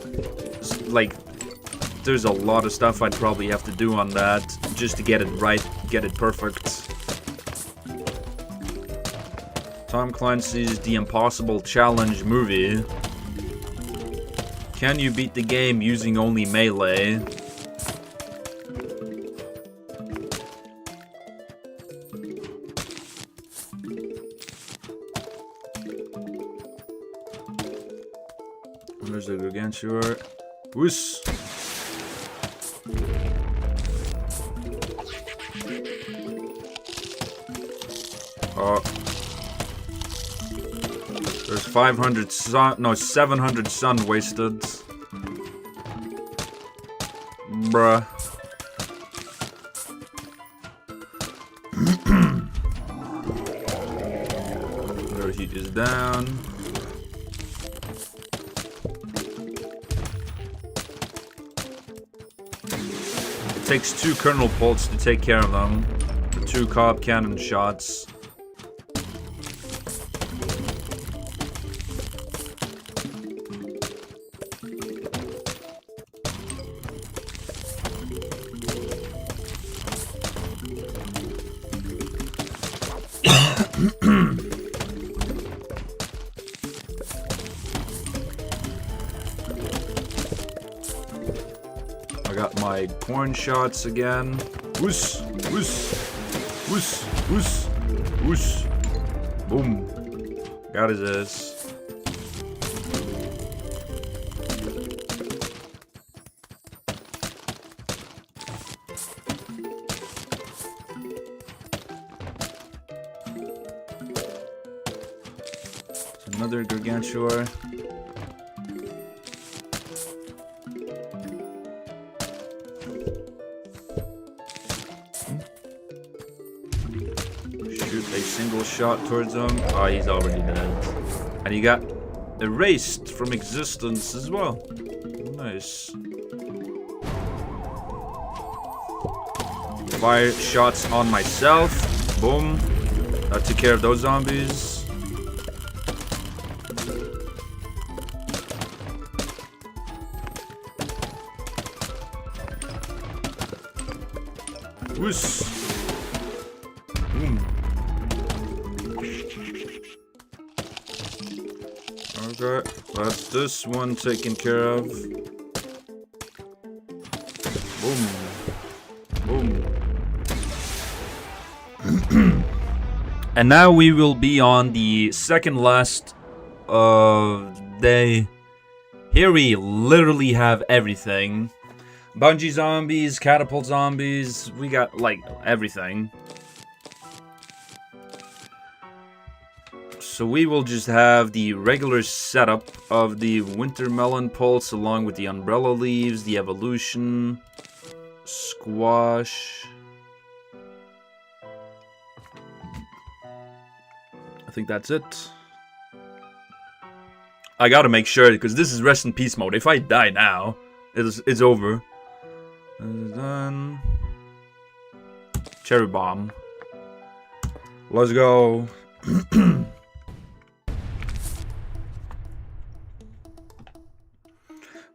Like, there's a lot of stuff I'd probably have to do on that just to get it right, get it perfect. Tom Clancy's The Impossible Challenge movie. Can you beat the game using only melee? There's the Gargantua. Whoosh! Oh. There's 500 sun, no, 700 sun wasted. Bruh. zombie is down. It takes 2 kernel bolts to take care of them. The 2 cob cannon shots. I got my corn shots again. Whoosh, whoosh, whoosh, whoosh, whoosh. Boom. Got his ass. It's another gargantua. A single shot towards him. Oh, he's already dead. And he got erased from existence as well. Nice. Fire shots on myself. Boom. That took care of those zombies. Whoosh. Boom. Okay, that's this one taken care of. Boom. Boom. And now we will be on the second last day. Here we literally have everything. Bungee zombies, catapult zombies, we got like everything. So we will just have the regular setup of the winter melon pulse along with the umbrella leaves, the evolution, squash. I think that's it. I gotta make sure because this is rest in peace mode. If I die now, it's over. Done. Cherry bomb. Let's go.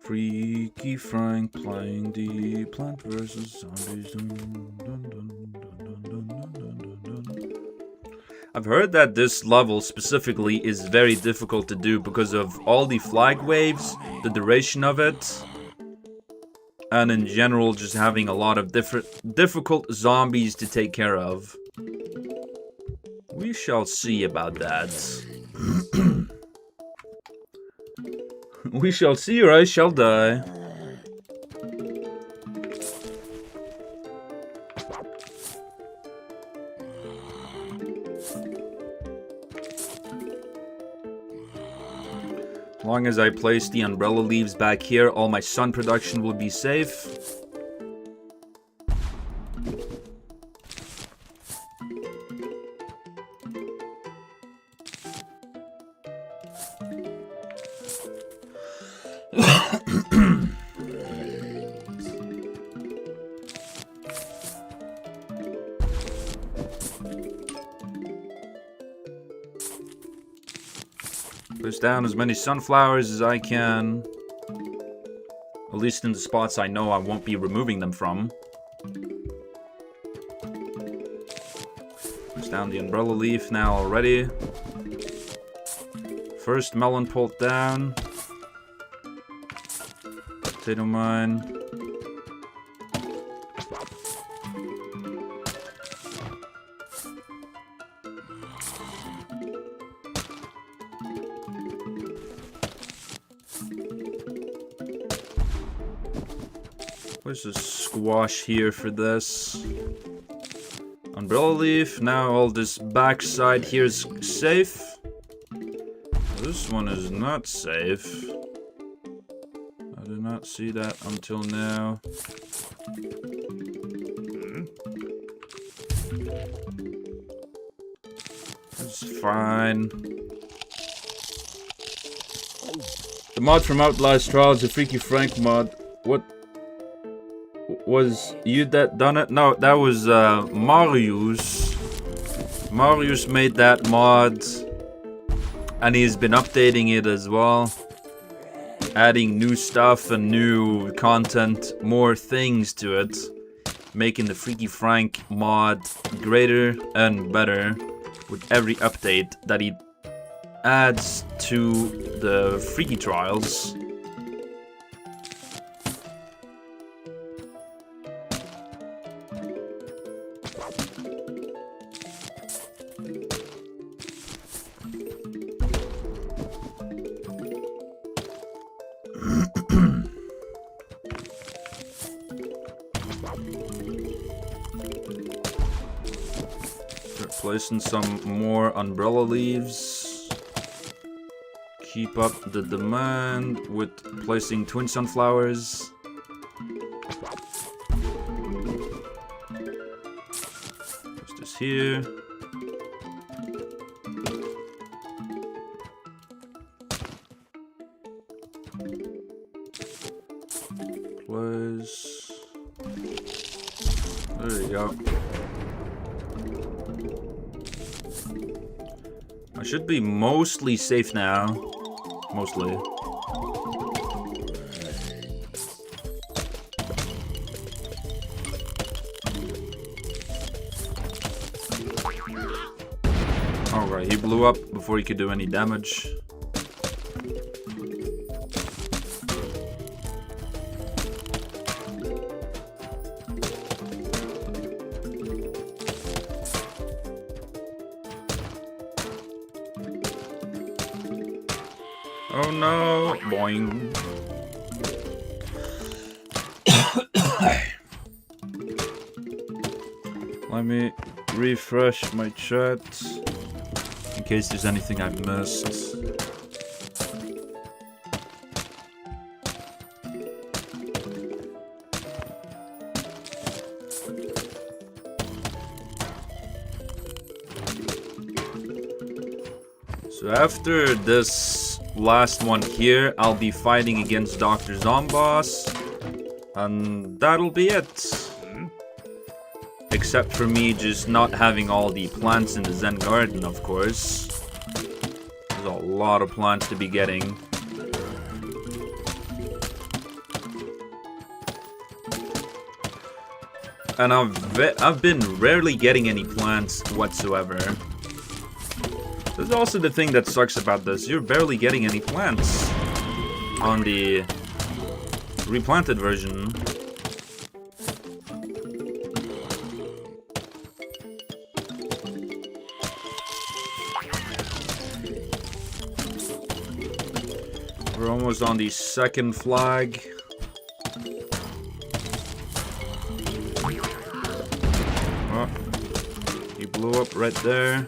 Freaky Frank playing the Plant vs. Zombies. Dun, dun, dun, dun, dun, dun, dun, dun. I've heard that this level specifically is very difficult to do because of all the flag waves, the duration of it, and in general just having a lot of difficult zombies to take care of. We shall see about that. We shall see or I shall die. As long as I place the umbrella leaves back here, all my sun production will be safe. Push down as many sunflowers as I can. At least in the spots I know I won't be removing them from. Push down the umbrella leaf now already. First melon pult down. Potato mine. There's a squash here for this. Umbrella leaf. Now all this backside here is safe. This one is not safe. I did not see that until now. It's fine. The mod from Outlast Trials, the Freaky Frank mod. What was you that done it? No, that was Marius. Marius made that mod, and he's been updating it as well, adding new stuff and new content, more things to it, making the Freaky Frank mod greater and better with every update that he adds to the Freaky Trials. Placing some more umbrella leaves. Keep up the demand with placing twin sunflowers. Put this here. Place. There you go. I should be mostly safe now. Mostly. Alright, he blew up before he could do any damage. Oh no, boing. Let me refresh my chat in case there's anything I missed. So after this last one here, I'll be fighting against Dr. Zomboss, and that'll be it. Except for me just not having all the plants in the Zen Garden, of course. There's a lot of plants to be getting. And I've been rarely getting any plants whatsoever. That's also the thing that sucks about this. You're barely getting any plants on the replanted version. We're almost on the second flag. Oh, he blew up right there.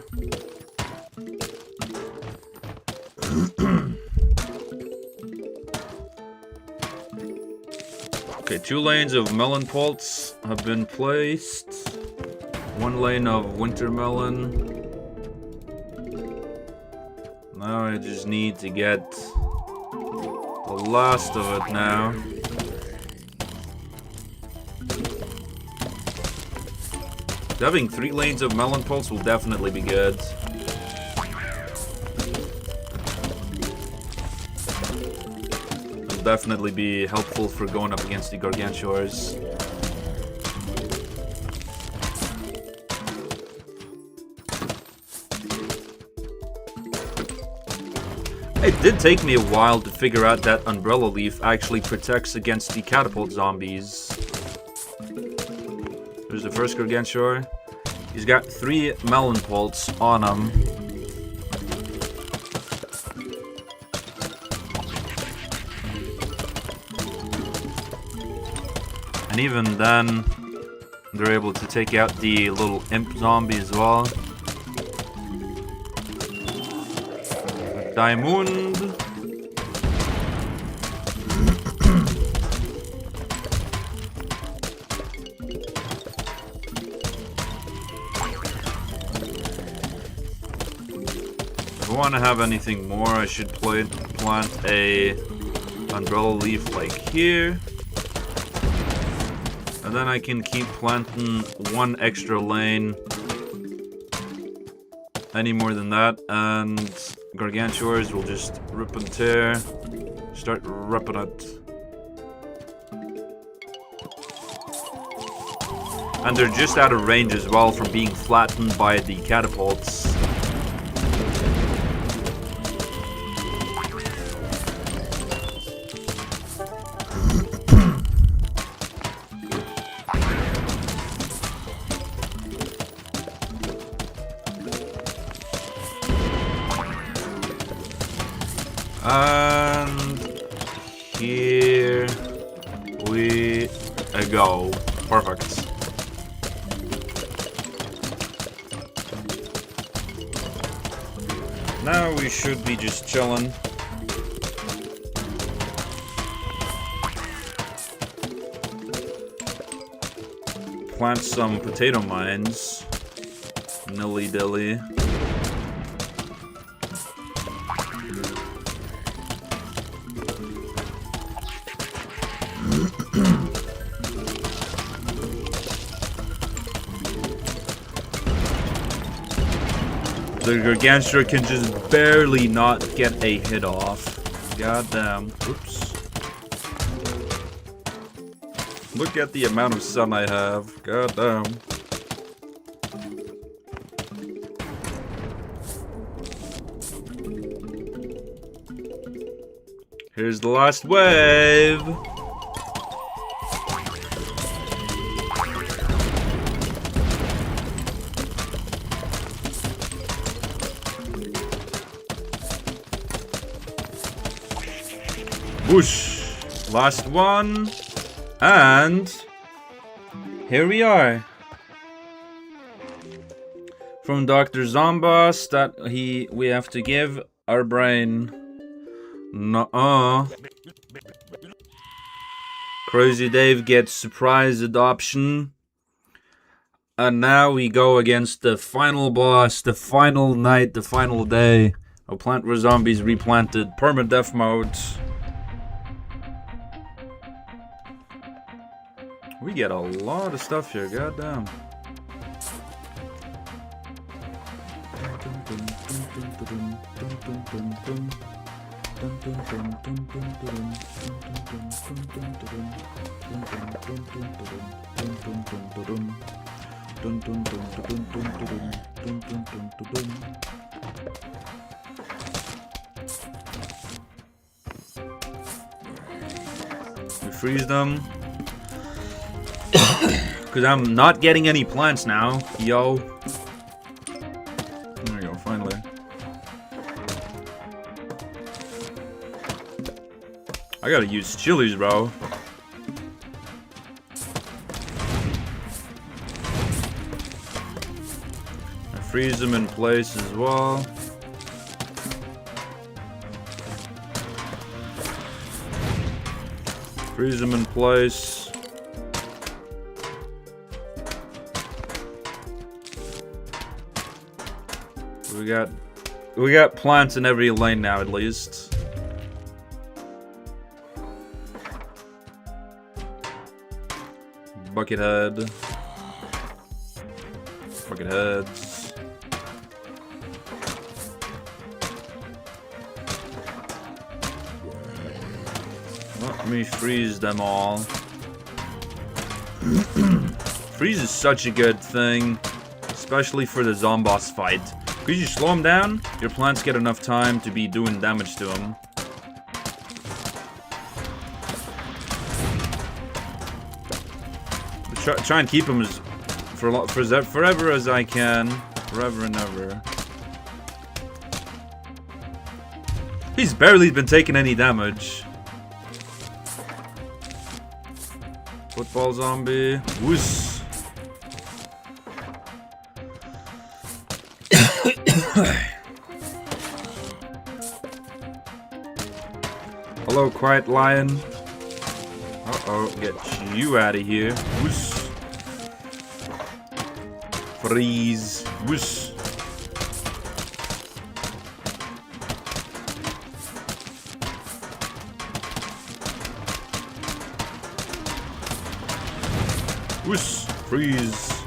Okay, 2 lanes of melon pulse have been placed. 1 lane of winter melon. Now I just need to get the last of it now. Having 3 lanes of melon pulse will definitely be good. Definitely be helpful for going up against the Gargantuars. It did take me a while to figure out that Umbrella Leaf actually protects against the catapult zombies. There's the first Gargantuar. He's got 3 melon pulse on him. And even then, they're able to take out the little imp zombie as well. Diamond. If I want to have anything more, I should plant a umbrella leaf like here. And then I can keep planting one extra lane. Any more than that, and gargantuars will just rip and tear. Start ripping it. And they're just out of range as well from being flattened by the catapults. And here we go. Perfect. Now we should be just chilling. Plant some potato mines. Nilly-dilly. The Gargantua can just barely not get a hit off. Goddamn. Oops. Look at the amount of sun I have. Goddamn. Here's the last wave. Whoosh! Last one, and here we are. From Dr. Zombas that we have to give our brain. Nuh-uh. Crazy Dave gets surprise adoption. And now we go against the final boss, the final night, the final day of Plant vs. Zombies Replanted permadeath mode. We get a lot of stuff here, goddamn. We freeze them. Because I'm not getting any plants now, yo. There we go, finally. I gotta use chilies, bro. I freeze them in place as well. Freeze them in place. We got plants in every lane now, at least. Buckethead. Bucketheads. Let me freeze them all. Freeze is such a good thing, especially for the Zomboss fight. Because you slow them down, your plants get enough time to be doing damage to them. Try and keep them as forever as I can. Forever and ever. He's barely been taking any damage. Football zombie. Whoosh. Hello, Quiet Lion. Uh-oh, get you out of here. Whoosh. Freeze. Whoosh. Whoosh! Freeze!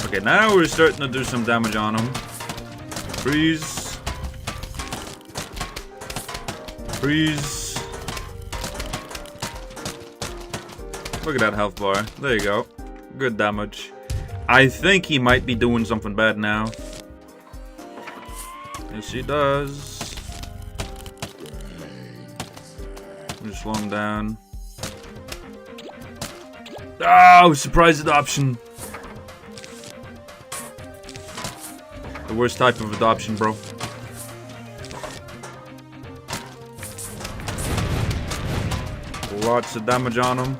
Okay, now we're starting to do some damage on him. Freeze! Freeze! Look at that health bar. There you go. Good damage. I think he might be doing something bad now. Yes, he does. Just slow him down. Oh, surprise adoption. The worst type of adoption, bro. Lots of damage on him.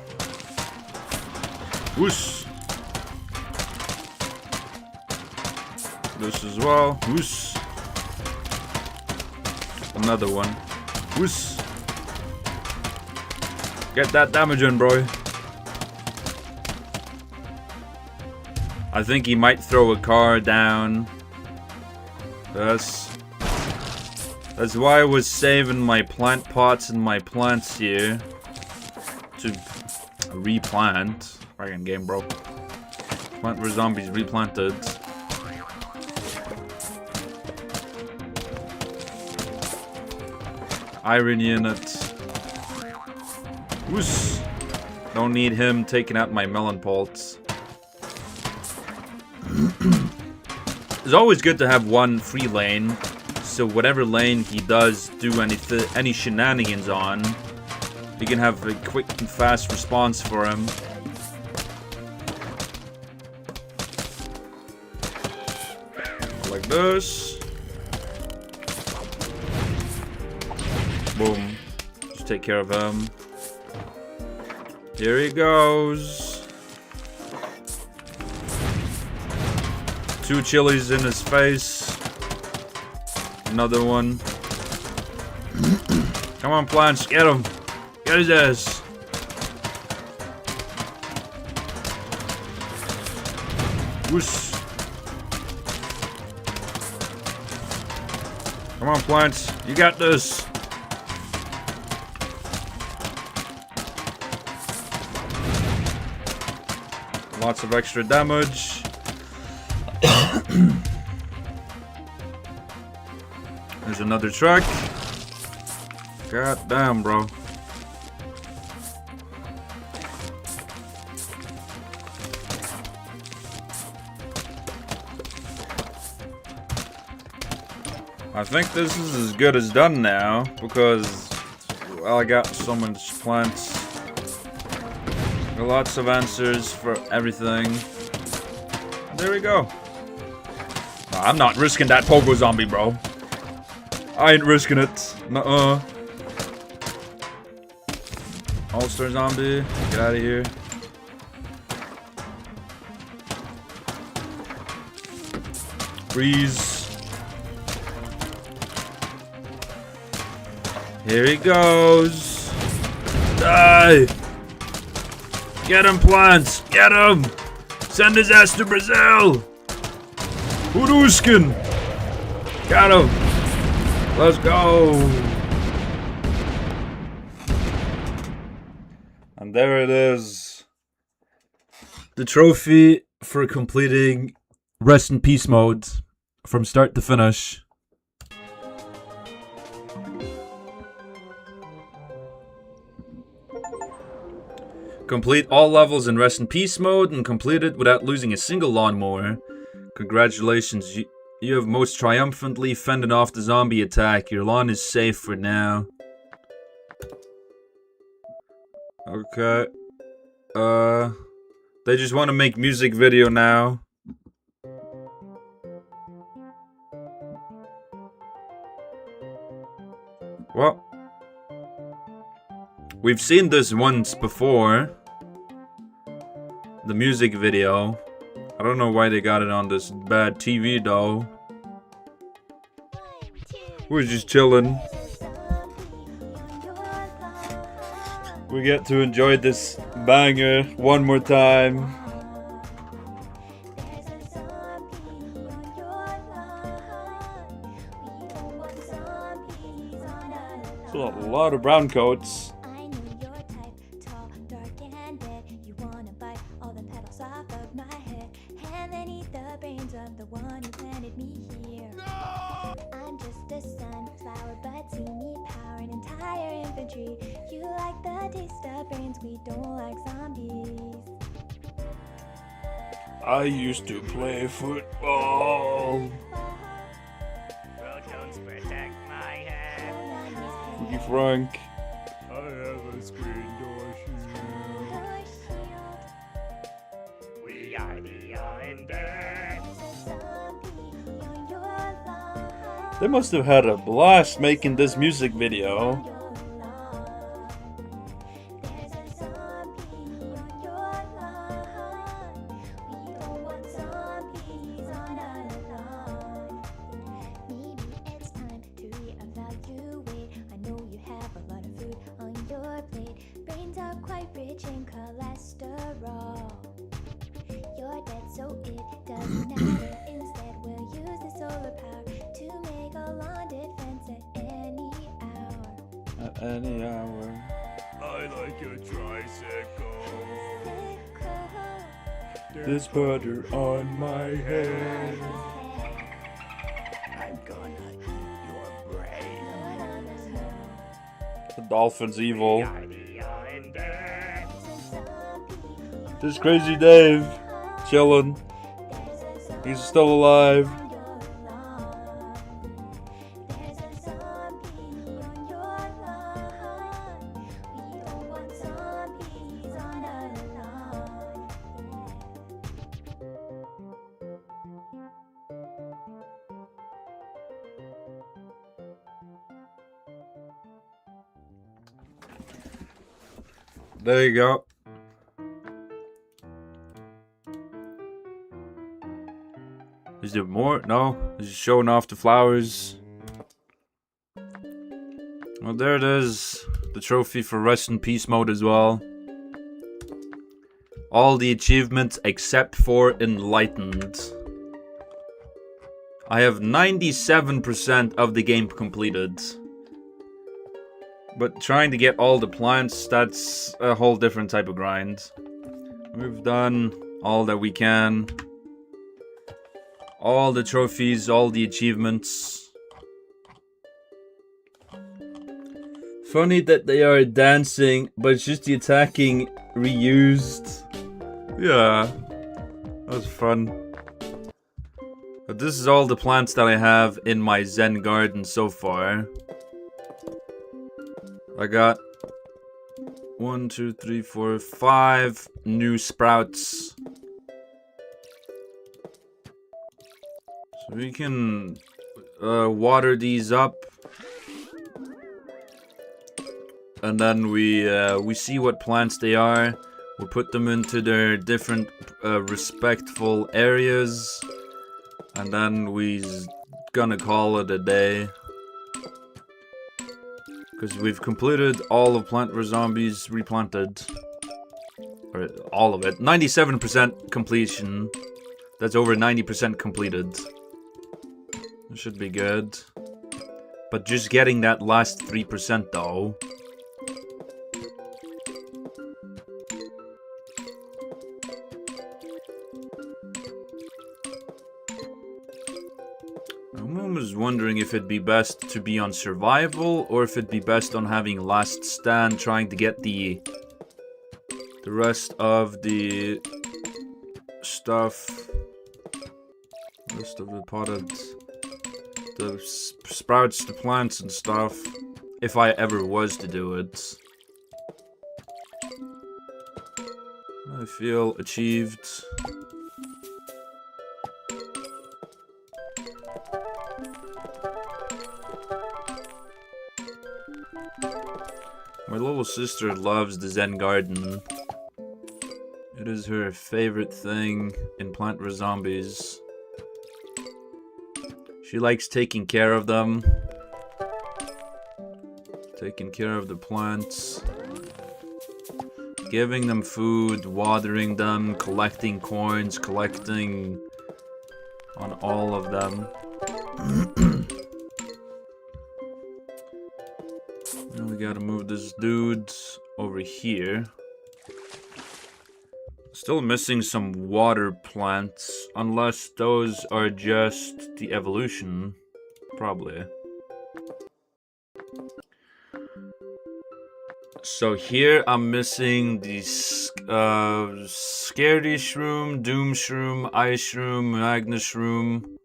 Whoosh. This as well. Whoosh. Another one. Whoosh. Get that damage in, bro. I think he might throw a car down. That's why I was saving my plant pots and my plants here to replant. Fucking game, bro. Plant vs Zombies Replanted. Iron unit. Whoosh. Don't need him taking out my melon pots. It's always good to have one free lane, so whatever lane he does do any shenanigans on, you can have a quick and fast response for him. Like this. Boom. Just take care of him. Here he goes. 2 chilies in his face. Another one. Come on, plants, get him. Get his ass. Whoosh. Come on, plants, you got this. Lots of extra damage. There's another truck. God damn, bro. I think this is as good as done now because, well, I got so much plants. Got lots of answers for everything. There we go. I'm not risking that pogo zombie, bro. I ain't risking it. Nuh-uh. All-star zombie. Get out of here. Freeze. Here he goes. Die. Get him, plants. Get him. Send his ass to Brazil. Huruskin. Got him. Let's go. And there it is. The trophy for completing Rest in Peace mode from start to finish. Complete all levels in Rest in Peace mode and complete it without losing a single lawnmower. Congratulations, you have most triumphantly fended off the zombie attack. Your lawn is safe for now. Okay. They just want to make music video now. Well, we've seen this once before. The music video. I don't know why they got it on this bad TV though. We're just chilling. We get to enjoy this banger one more time. So a lot of brown coats. brains, we don't like zombies. I used to play football. Protons protect my head. Cookie Frank. I have a screen door shield. We are the undead. They must have had a blast making this music video. Any hour. I like a tricycle. There's butter on my head. I'm gonna eat your brain. The dolphin's evil. We are the undead. This crazy Dave, chillin'. He's still alive. There you go. Is there more? No? Is it showing off the flowers? Well, there it is. The trophy for Rest in Peace mode as well. All the achievements except for Enlightened. I have 97% of the game completed. But trying to get all the plants, that's a whole different type of grind. We've done all that we can. All the trophies, all the achievements. Funny that they are dancing, but it's just the attacking reused. Yeah, that was fun. But this is all the plants that I have in my Zen garden so far. I got 1, 2, 3, 4, 5 new sprouts. So we can water these up. And then we see what plants they are. We'll put them into their different respectful areas. And then we's gonna call it a day. Because we've completed all of Plant vs. Zombies Replanted. Or all of it. 97% completion. That's over 90% completed. It should be good. But just getting that last 3% though. I was wondering if it'd be best to be on survival or if it'd be best on having last stand, trying to get the rest of the stuff, rest of the potted, the sprouts, the plants and stuff, if I ever was to do it. I feel achieved. My little sister loves the Zen garden. It is her favorite thing in Plant vs. Zombies. She likes taking care of them. Taking care of the plants. Giving them food, watering them, collecting coins, collecting on all of them. Now we gotta move this dude over here. Still missing some water plants, unless those are just the evolution. Probably. So here I'm missing the Scaredy Shroom, Doom Shroom, Ice Shroom, Magnus Shroom.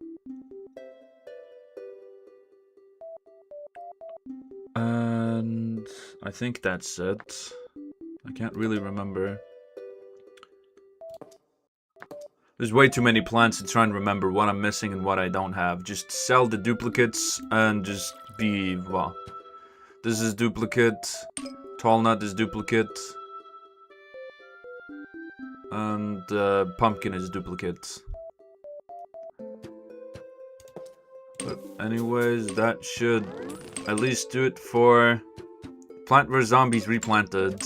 And I think that's it. I can't really remember. There's way too many plants to try and remember what I'm missing and what I don't have. Just sell the duplicates and just be, well, this is duplicate, tall nut is duplicate, and pumpkin is duplicate. But anyways, that should at least do it for Plant vs. Zombies Replanted.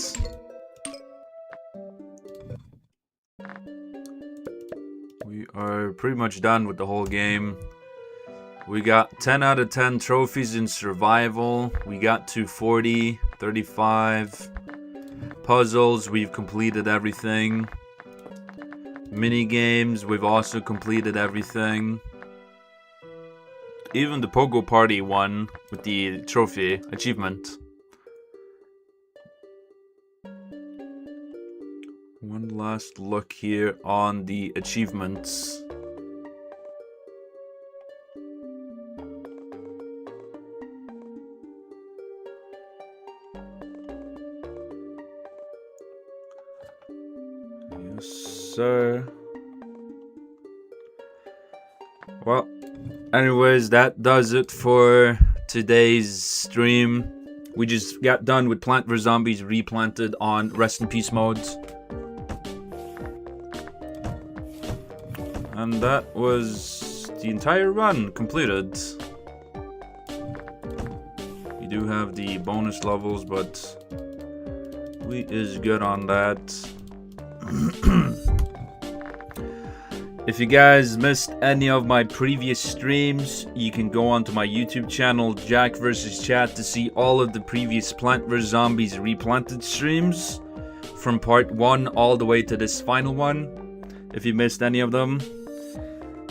We are pretty much done with the whole game. We got 10 out of 10 trophies in survival. We got to 40, 35. Puzzles, we've completed everything. Mini games, we've also completed everything. Even the Pogo Party won with the trophy achievement. One last look here on the achievements. Yes, sir. Well, anyways, that does it for today's stream. We just got done with Plant vs. Zombies Replanted on Rest in Peace modes. And that was the entire run completed. We do have the bonus levels, but we is good on that. If you guys missed any of my previous streams, you can go onto my YouTube channel, Jack vs. Chat, to see all of the previous Plant vs. Zombies Replanted streams, from part 1 all the way to this final one, if you missed any of them.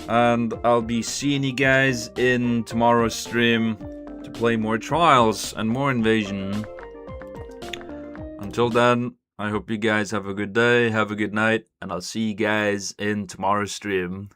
And I'll be seeing you guys in tomorrow's stream to play more Trials and more Invasion. Until then, I hope you guys have a good day, have a good night, and I'll see you guys in tomorrow's stream.